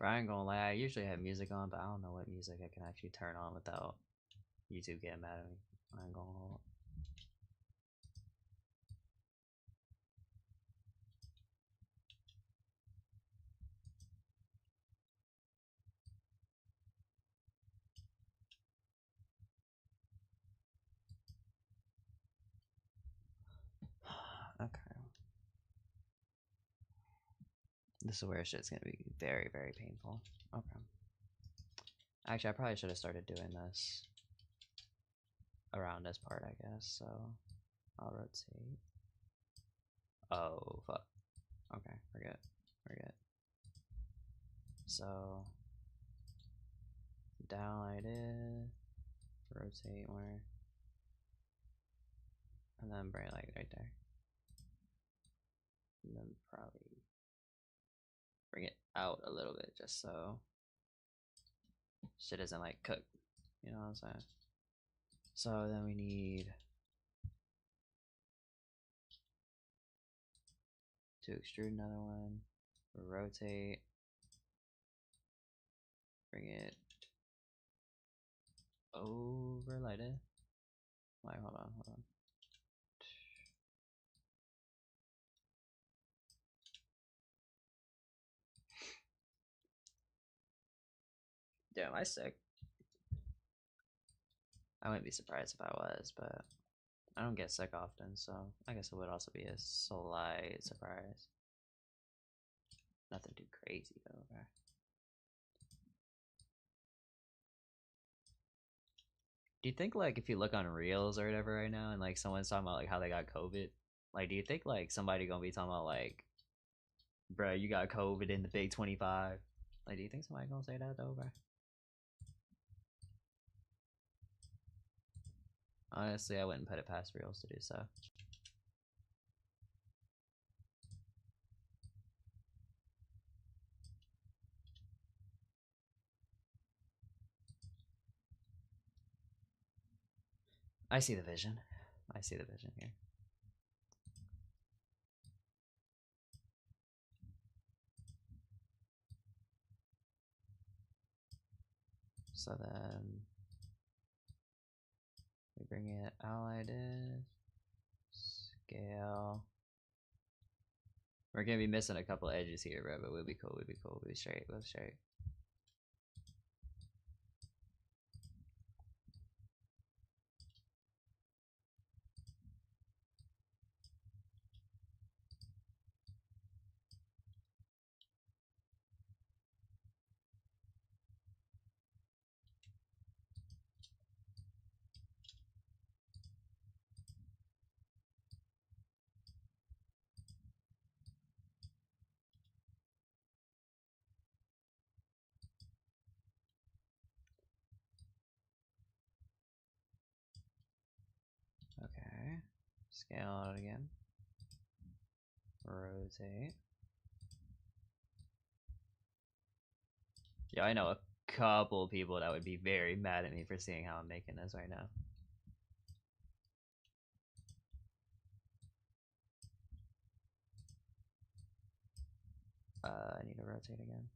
S1: But I ain't gonna lie, I usually have music on, but I don't know what music I can actually turn on without YouTube getting mad at me. I ain't gonna hold. Okay. This is where shit's gonna be very, very painful. Okay. Actually, I probably should have started doing this around this part, I guess. So I'll rotate. Oh, fuck. Okay, forget. So downlight it, rotate more, and then bring it like right there. And then probably bring it out a little bit just so shit isn't like cooked. You know what I'm saying? So then we need to extrude another one, rotate, bring it overlight it. Wait, hold on. Damn, I sick. I wouldn't be surprised if I was, but I don't get sick often, so I guess it would also be a slight surprise. Nothing too crazy though. Okay. Do you think like if you look on Reels or whatever right now, and like someone's talking about like how they got COVID, like do you think like somebody gonna be talking about like, bruh, you got COVID in the Big 25? Like, do you think somebody gonna say that though, bruh? Honestly, I wouldn't put it past Reels to do so. I see the vision. I see the vision here. So then we bring it allied in, scale. We're gonna be missing a couple edges here, bro, but we'll be cool. We'll be straight. We'll straight. Okay. Scale it again. Rotate. Yeah, I know a couple people that would be very mad at me for seeing how I'm making this right now. I need to rotate again.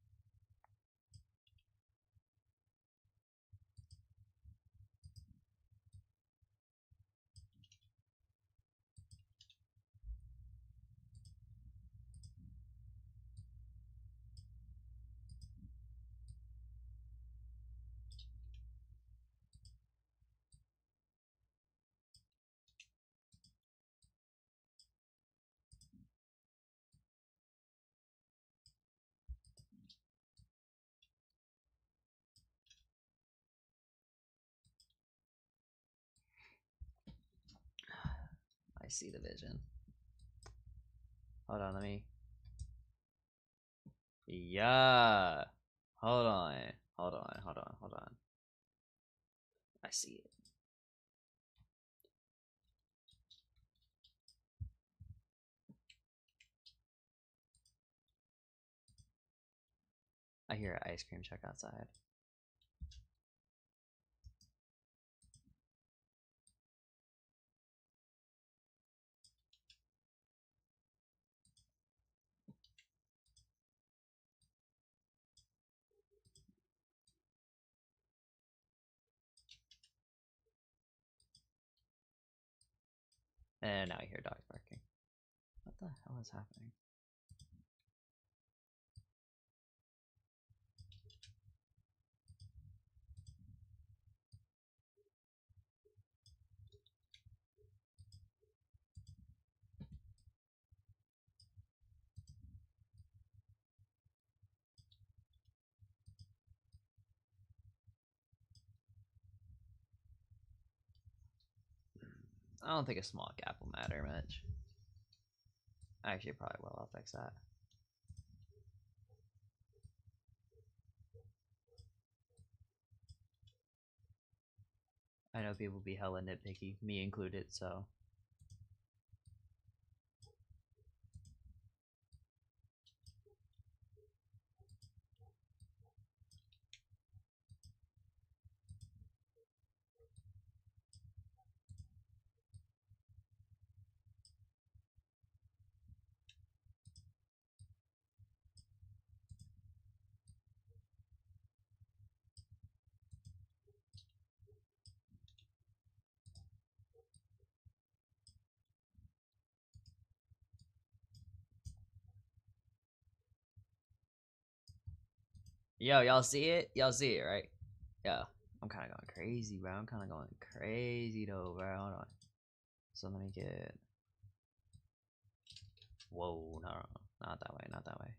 S1: I see the vision. Hold on, let me. Yeah. Hold on. Hold on. Hold on. Hold on. I see it. I hear an ice cream truck outside. And now I hear dogs barking. What the hell is happening? I don't think a small gap will matter much. Actually, probably will. I'll fix that. I know people be hella nitpicky, me included, so. Yo, y'all see it? Y'all see it, right? Yeah. I'm kind of going crazy, bro. I'm kind of going crazy, though, bro. Hold on. So let me get... Whoa, no, not that way, not that way.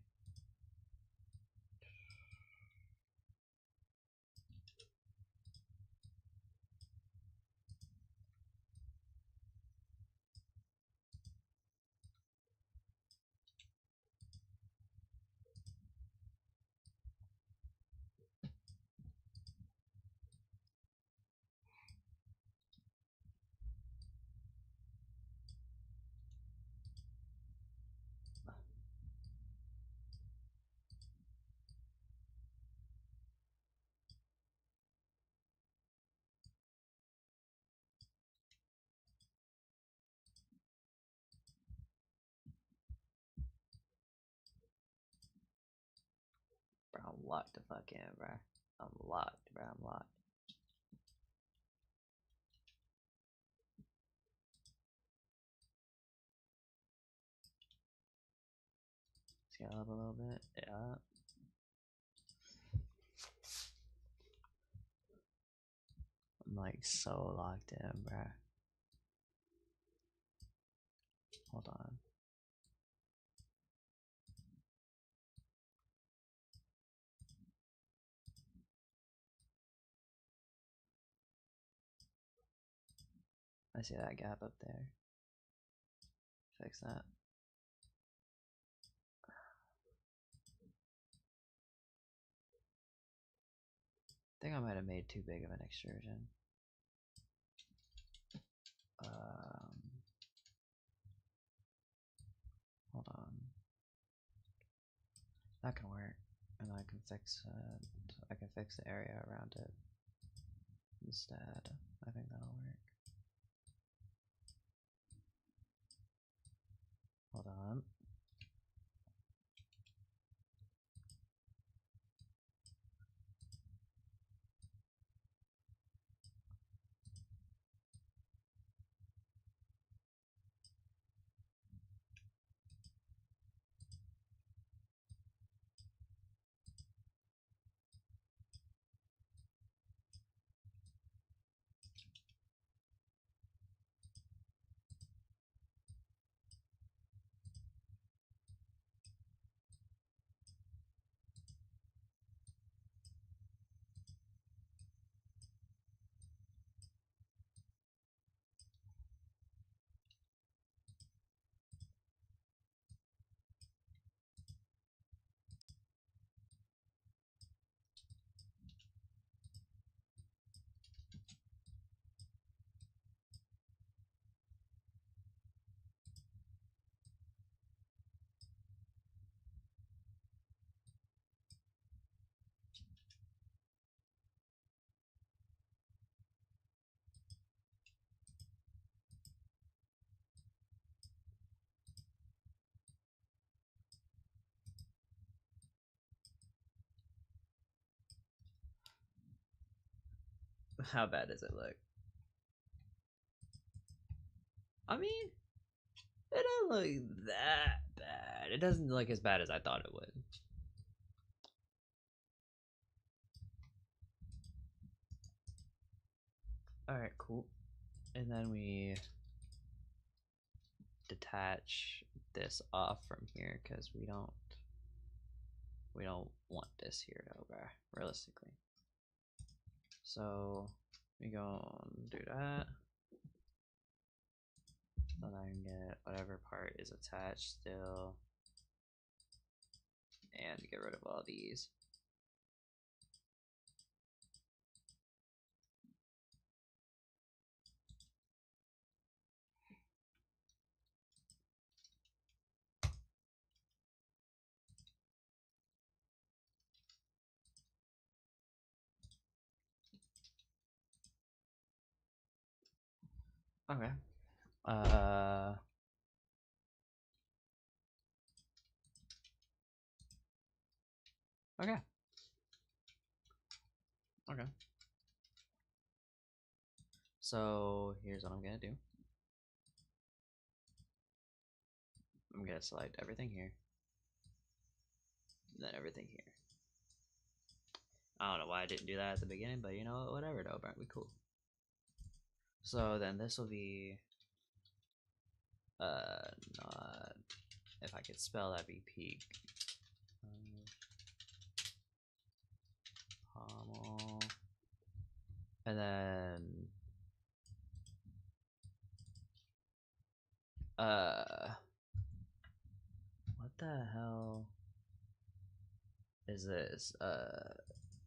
S1: Bro, I'm locked the fuck in, bro. I'm locked, bro. I'm locked. Scale up a little bit. Yeah. I'm like so locked in, bro. Hold on. I see that gap up there. Fix that. I think I might have made too big of an extrusion. Hold on. That can work. And I can fix it. I can fix the area around it instead. I think that'll work. Hold on. How bad does it look? I mean, it doesn't look that bad. It doesn't look as bad as I thought it would. Alright, cool. And then we detach this off from here because we don't want this here over realistically. So we go and do that. So that I can get whatever part is attached still, and get rid of all these. Okay. Okay. Okay. So here's what I'm gonna do. I'm gonna select everything here, and then everything here. I don't know why I didn't do that at the beginning, but you know, whatever though, but we cool. So then this will be not, if I could spell, that'd be peak. Pommel. And then what the hell is this?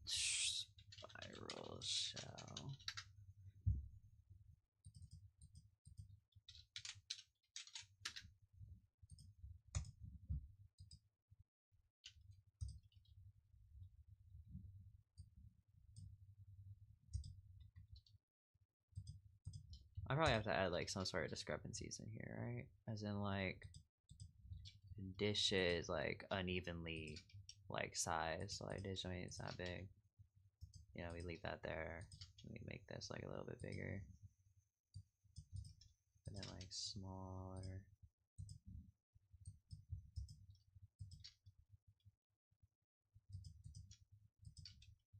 S1: Spiral shell. I probably have to add like some sort of discrepancies in here, right? As in like dish is like unevenly like size, so like dish joint is not big. You know, we leave that there. We make this like a little bit bigger. And then like smaller.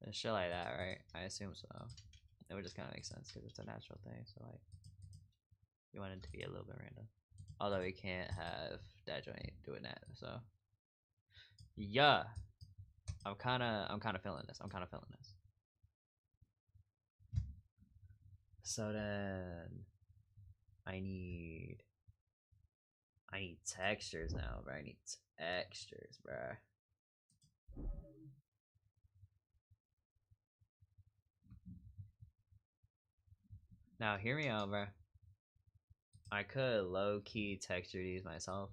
S1: And shit like that, right? I assume so. It would just kind of make sense because it's a natural thing. So like, you want it to be a little bit random. Although we can't have that joint doing that. So yeah, I'm kind of feeling this. I'm kind of feeling this. So then I need textures now, bro. I need textures, bro. Now hear me out, bro. I could low-key texture these myself,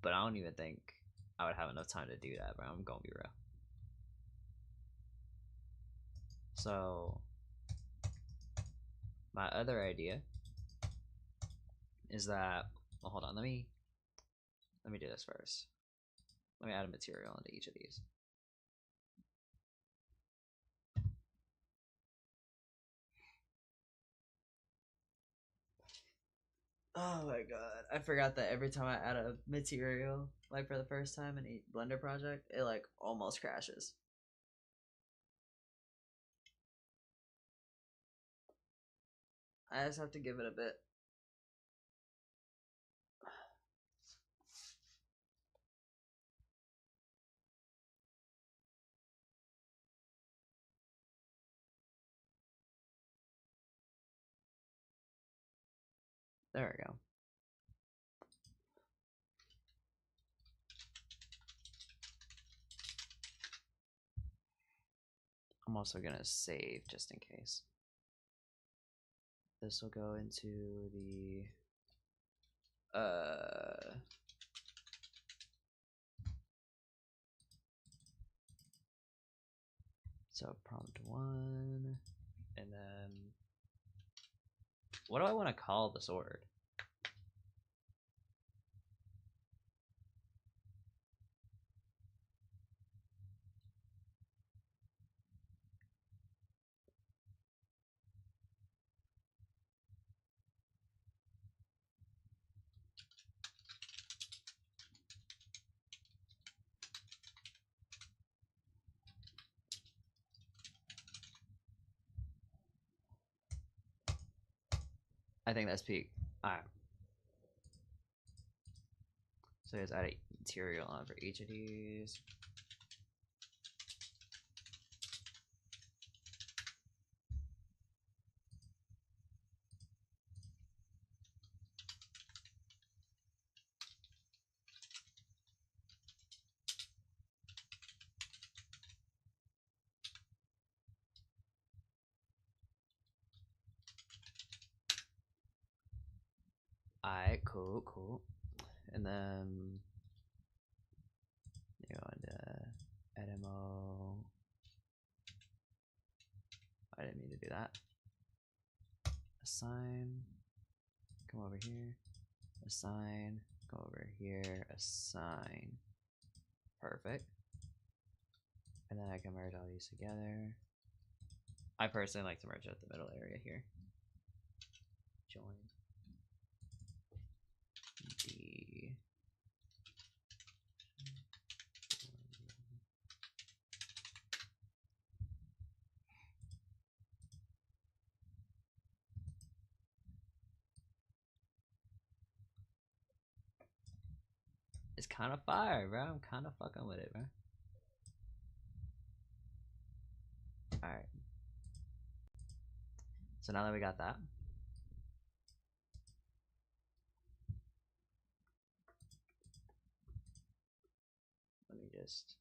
S1: but I don't even think I would have enough time to do that, but I'm gonna be real. So my other idea is that, well, hold on, let me do this first. Let me add a material into each of these. Oh my god, I forgot that every time I add a material, like for the first time in a Blender project, it like almost crashes. I just have to give it a bit. There we go. I'm also gonna save just in case. This will go into the so prompt 1, and then what do I want to call the sword? I think that's peak. Alright. So let's add a material on for each of these. Alright, cool. And then you go into Edemo. I didn't mean to do that. Assign. Come over here. Assign. Go over here. Assign. Perfect. And then I can merge all these together. I personally like to merge out the middle area here. Join the it's kind of fire, bro. I'm kind of fucking with it, bro. All right. So now that we got that, let me just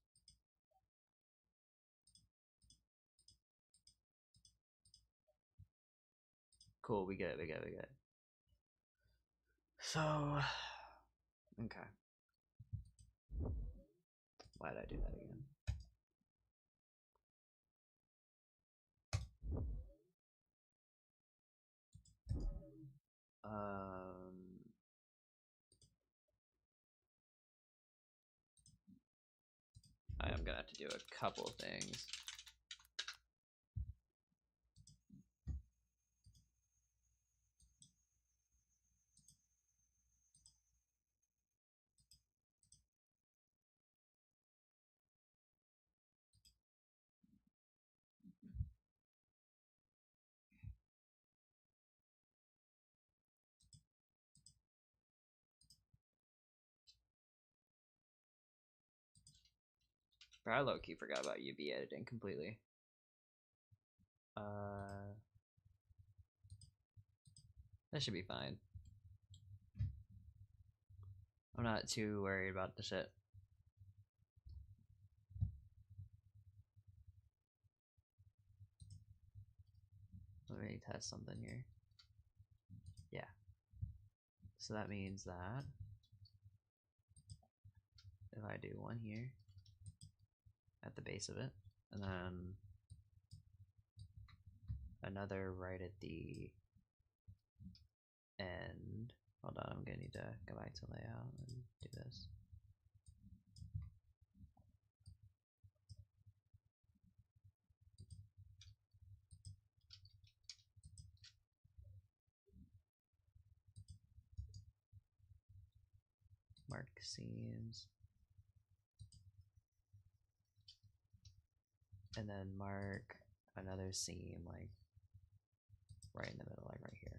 S1: cool. We get it. So, okay. Why did I do that again? I am gonna have to do a couple things. Bro, I low-key forgot about UV editing completely. That should be fine. I'm not too worried about the shit. Let me test something here. Yeah. So that means that if I do one here at the base of it, and then another right at the end. Hold on, I'm gonna need to go back to layout and do this. Mark seams. And then mark another seam like right in the middle, like right here.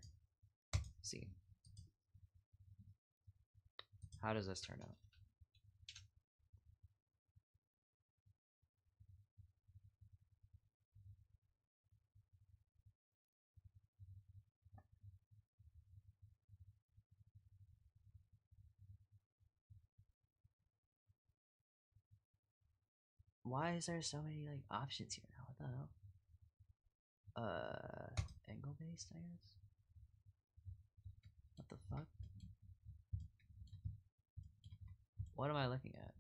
S1: See. How does this turn out? Why is there so many like options here now? What the hell? Angle based, I guess. What the fuck? What am I looking at?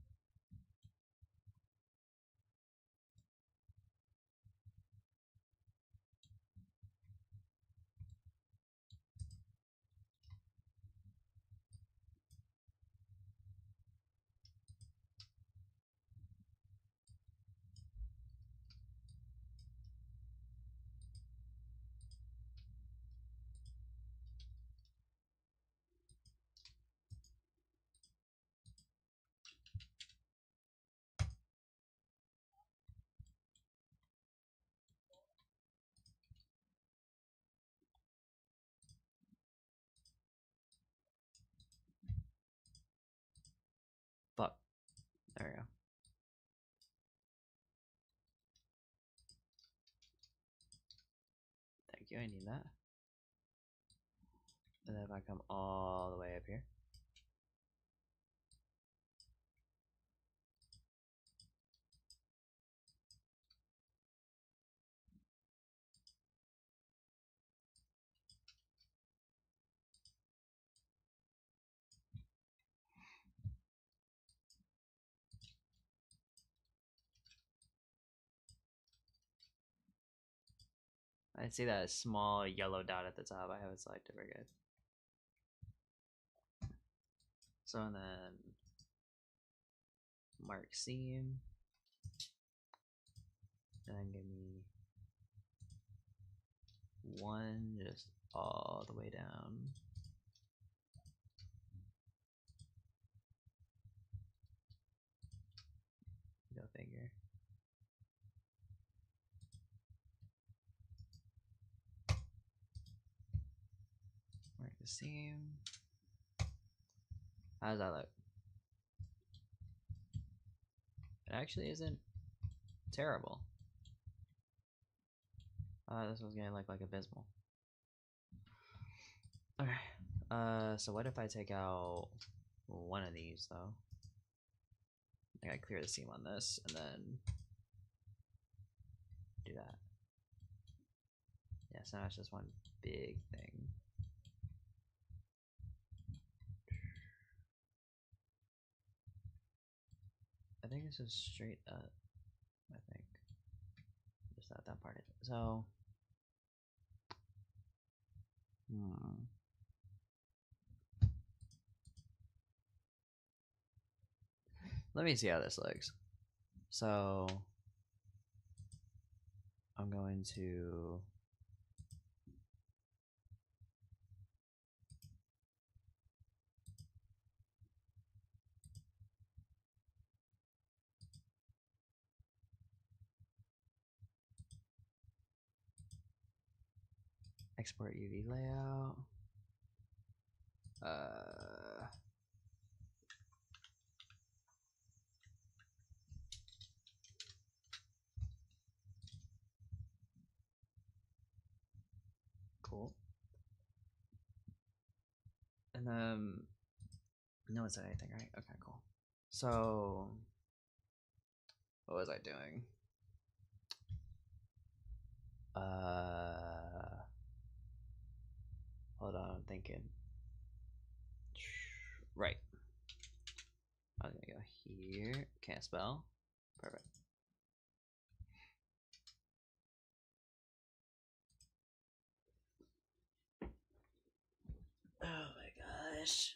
S1: Fuck. There we go. Thank you, I need that. And then if I come all the way up here. I see that small yellow dot at the top. I have it selected. Very good. So and then mark seam, and then give me one just all the way down. Go figure. Mark the seam. How does that look? It actually isn't terrible. This was gonna look like abysmal. Okay. So what if I take out one of these though? I gotta clear the seam on this and then do that. Yeah, so now it's just one big thing. I think this is straight up. I think just that part. So, let me see how this looks. So, I'm going to export UV layout. Cool. And then no one said anything, right? Okay, cool. So what was I doing? Hold on, I'm thinking. Right. I'm gonna go here. Can't spell. Perfect. Oh my gosh.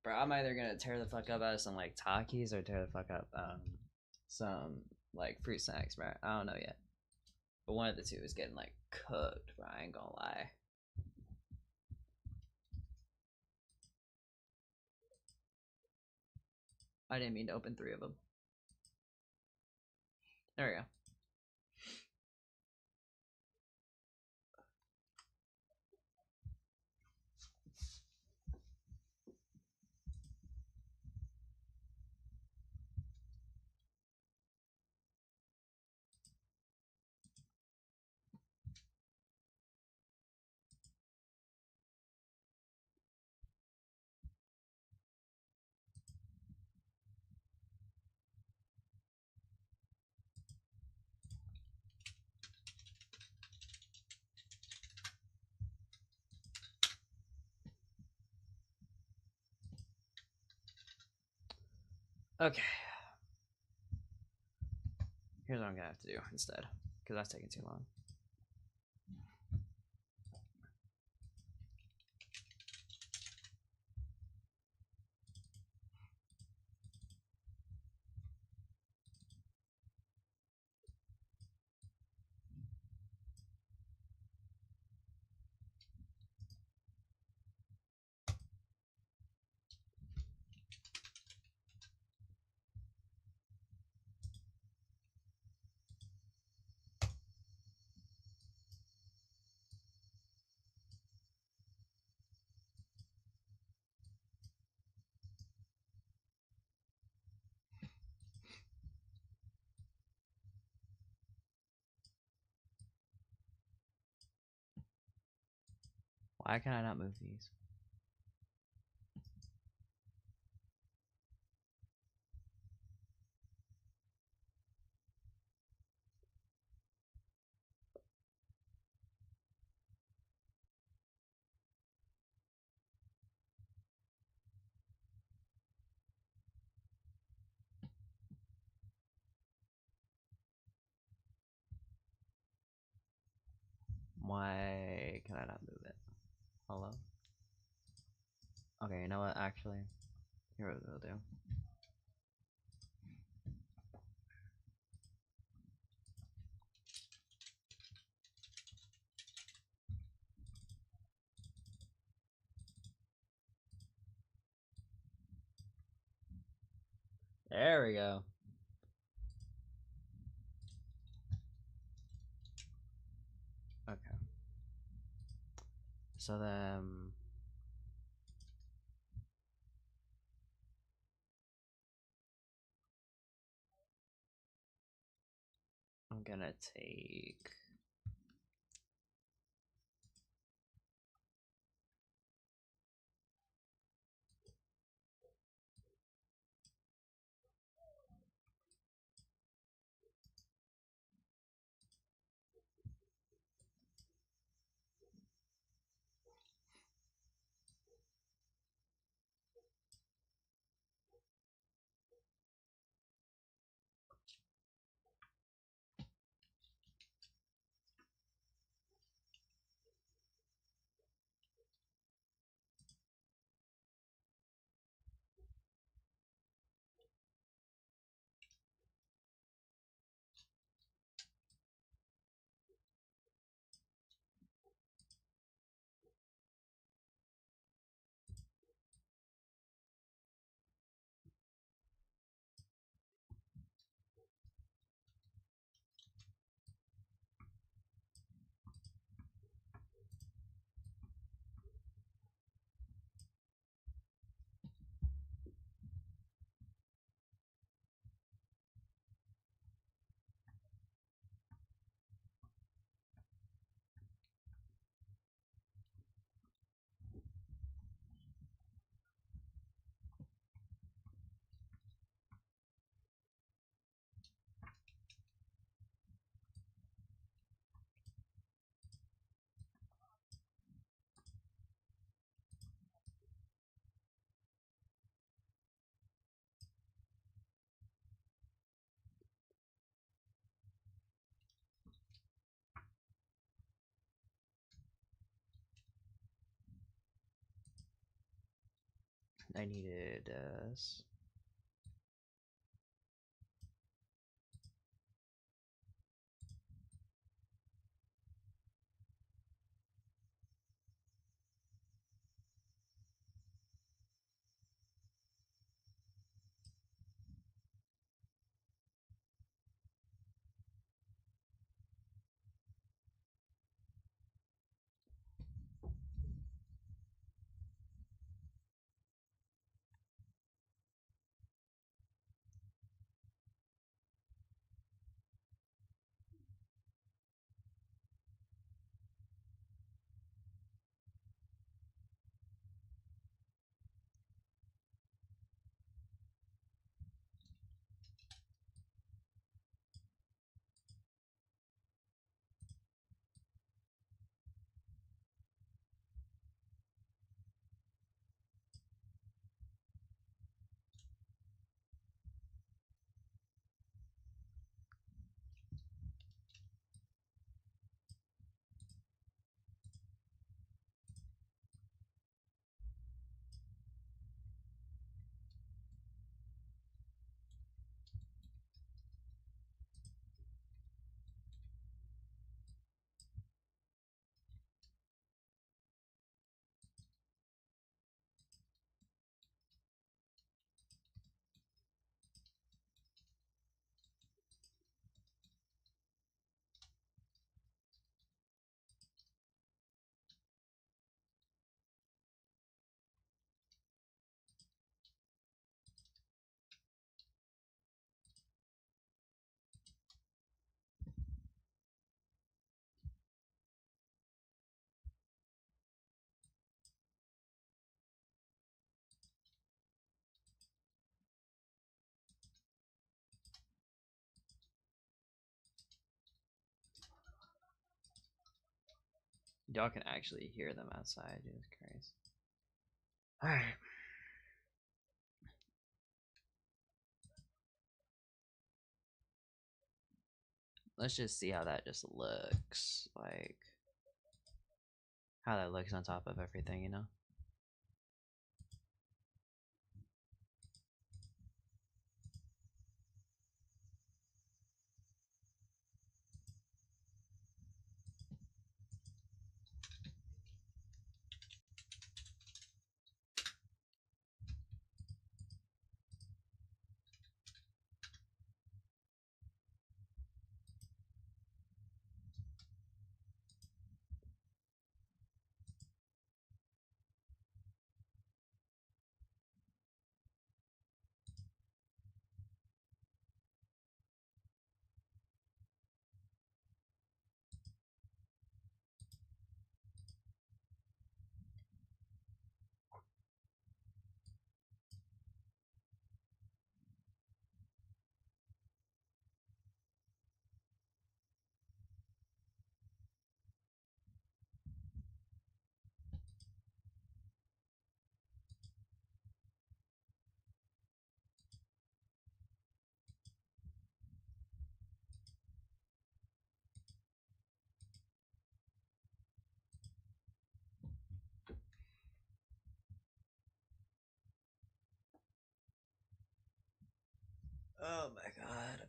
S1: Bro, I'm either gonna tear the fuck up out of some like Takis or tear the fuck up some like fruit snacks, bro. I don't know yet. But one of the two is getting like cooked, bro. I ain't gonna lie. I didn't mean to open 3 of them. There we go. Okay. Here's what I'm gonna have to do instead, because that's taking too long. Why can I not move these? Why can I not move it? Hello? Okay, you know what? Actually, here what we'll do. There we go. Okay. So then I'm gonna take I needed y'all can actually hear them outside. Jesus Christ. Alright. Let's just see how that just looks. Like, how that looks on top of everything, you know? Oh my god.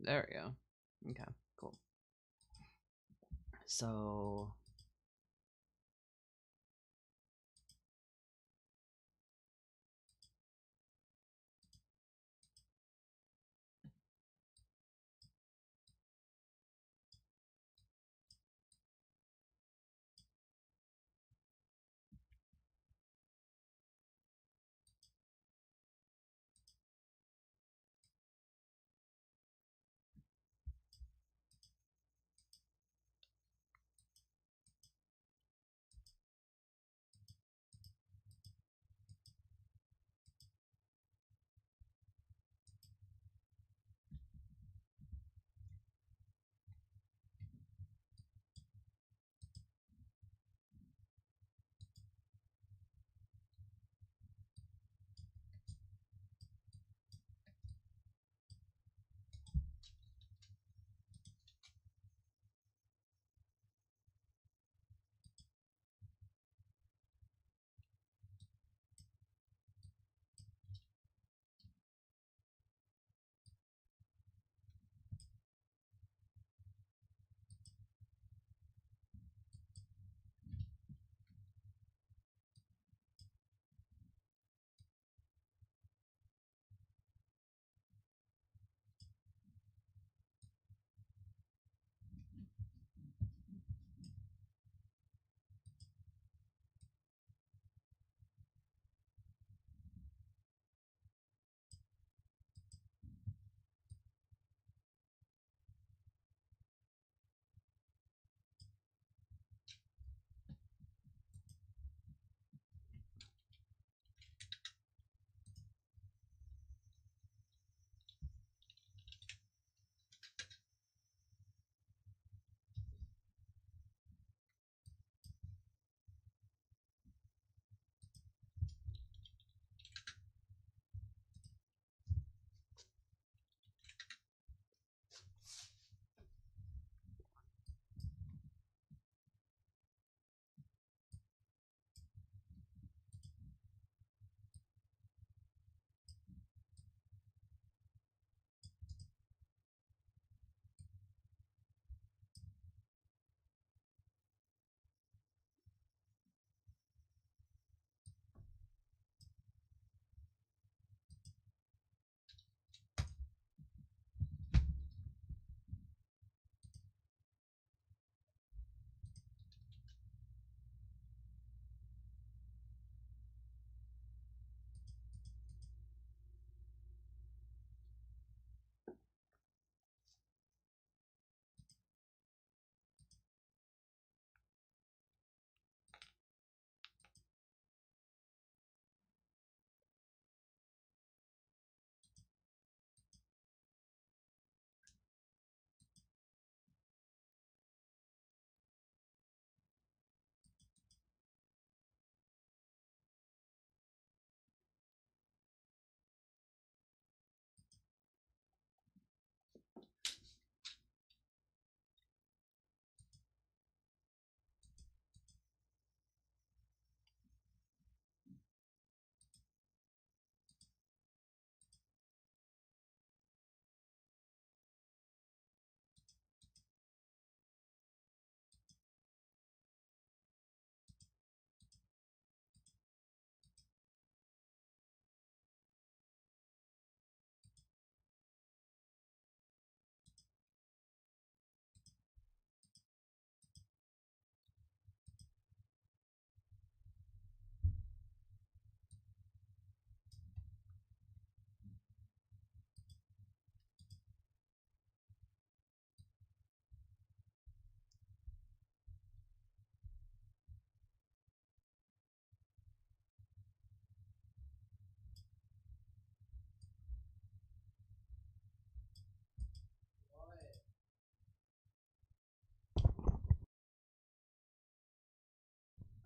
S1: There we go. Okay, cool. So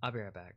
S1: I'll be right back.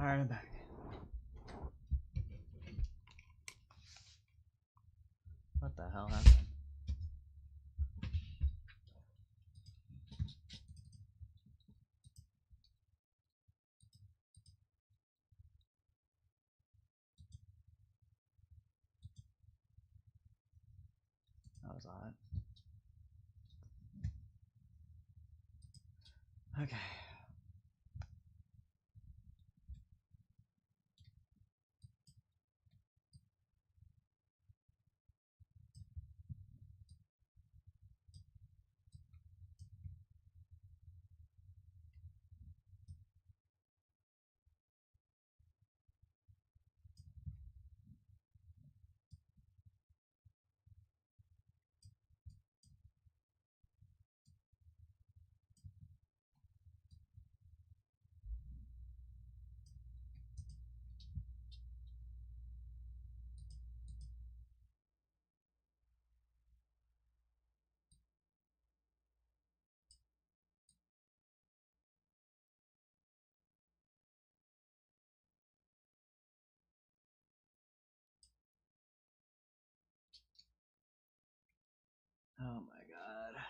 S1: Alright, I'm back. What the hell happened? That was odd. Okay. Oh my god.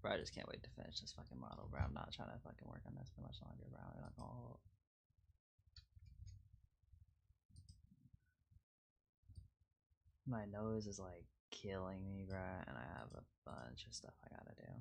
S1: Bro, I just can't wait to finish this fucking model, bro. I'm not trying to fucking work on this for much longer, bro. I'm not gonna. My nose is like killing me, bro, and I have a bunch of stuff I gotta do.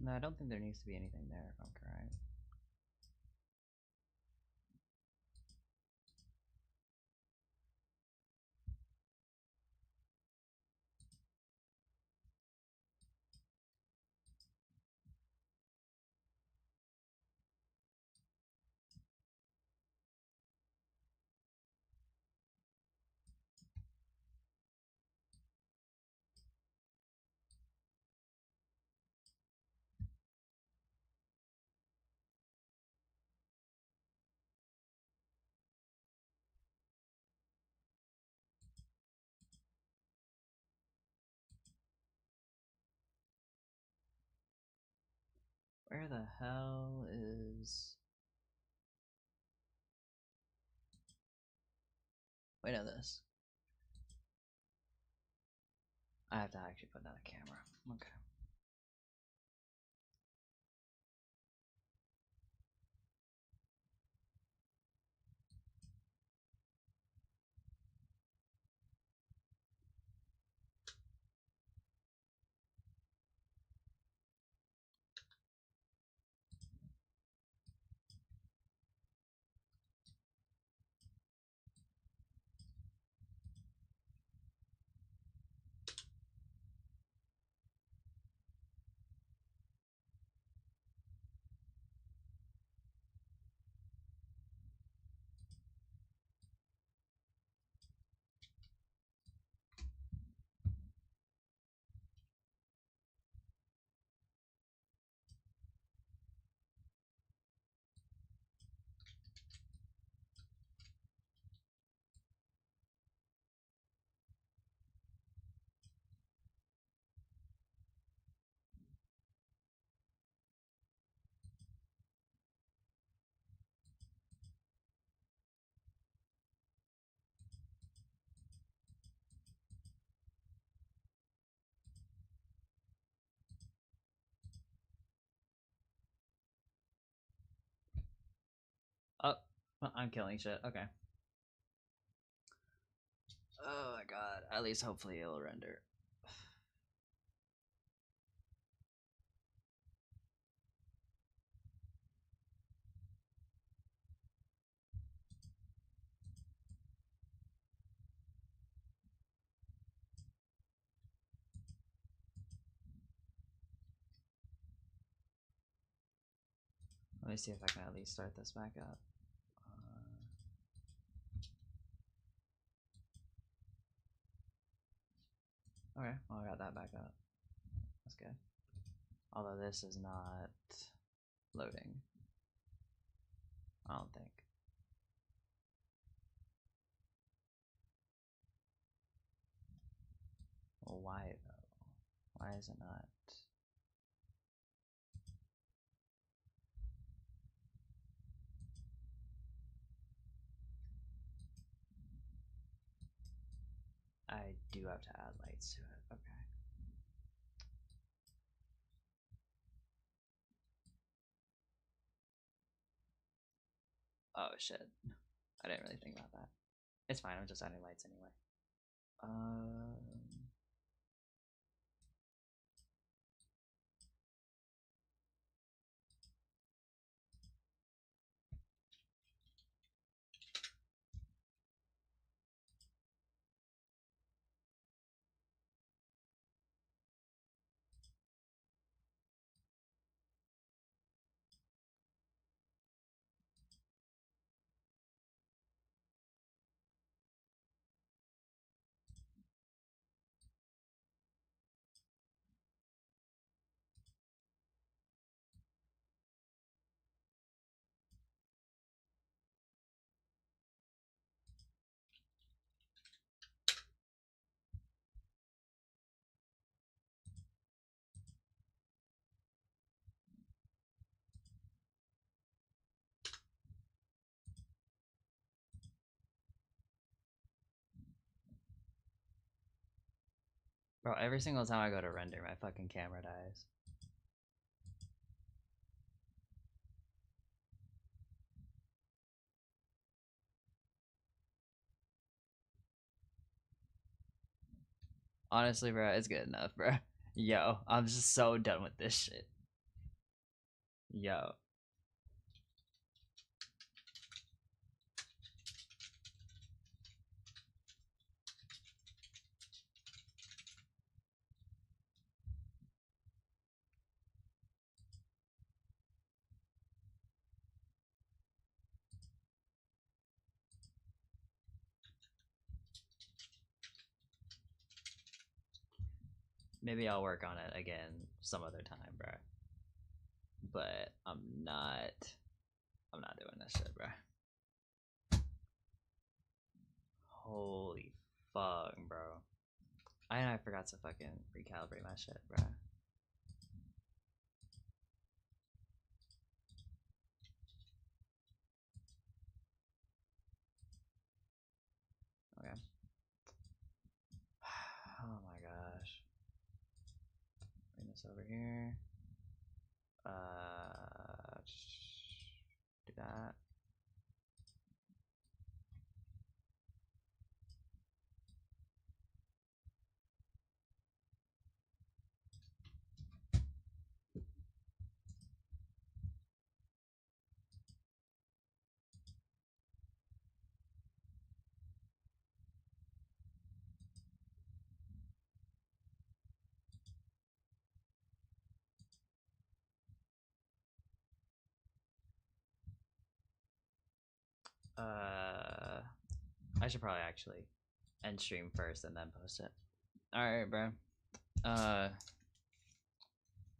S1: No, I don't think there needs to be anything there if I'm correct. Where the hell is... Wait, no, this. I have to actually put down a camera. Okay. I'm killing shit. Okay. Oh my god. At least hopefully it'll render. Let me see if I can at least start this back up. Okay, well, I got that back up. That's good. Although this is not loading. I don't think. Well, why though? Why is it not? I do have to add lights to it. Okay. Oh shit. I didn't really think about that. It's fine, I'm just adding lights anyway. Um, Bro, every single time I go to render, my fucking camera dies. Honestly, bro, it's good enough, bro. Yo, I'm just so done with this shit. Yo. Maybe I'll work on it again some other time, bro. But I'm not doing this shit, bro. Holy fuck, bro. I forgot to fucking recalibrate my shit, bro. Okay. Oh my gosh. Bring this over here. Do that. I should probably actually end stream first and then post it. Alright, bro. Uh,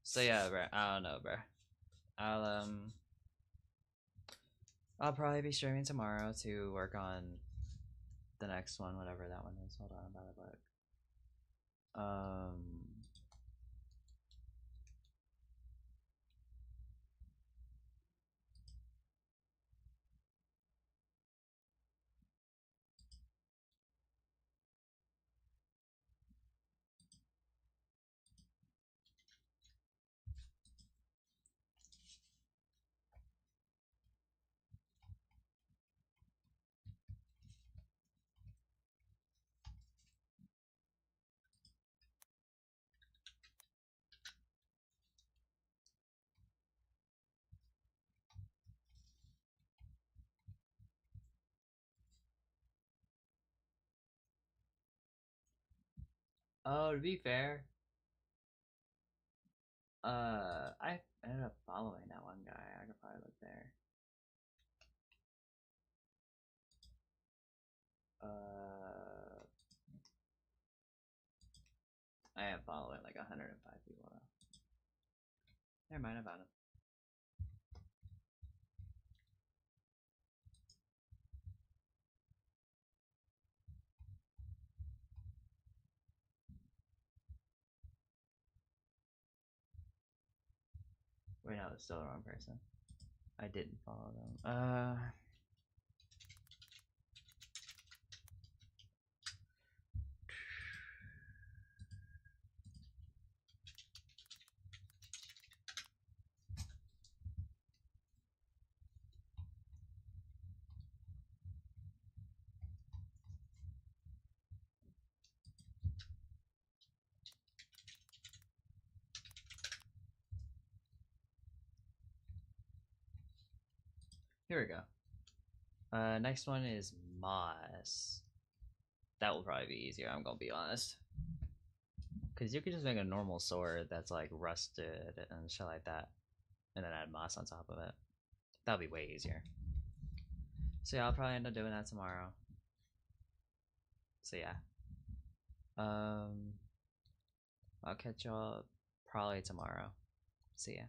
S1: so yeah, bro. I don't know, bro. I'll I'll probably be streaming tomorrow to work on the next one, whatever that one is. Hold on, I'm about to look. Oh, to be fair, I ended up following that one guy. I could probably look there. I am following like 105 people though. Never mind, I found him. Wait, no, it's still the wrong person. I didn't follow them. Here we go. Next one is Moss. That will probably be easier, I'm gonna be honest. Because you could just make a normal sword that's like rusted and shit like that, and then add moss on top of it. That'll be way easier. So yeah, I'll probably end up doing that tomorrow. So yeah. I'll catch y'all probably tomorrow. See ya.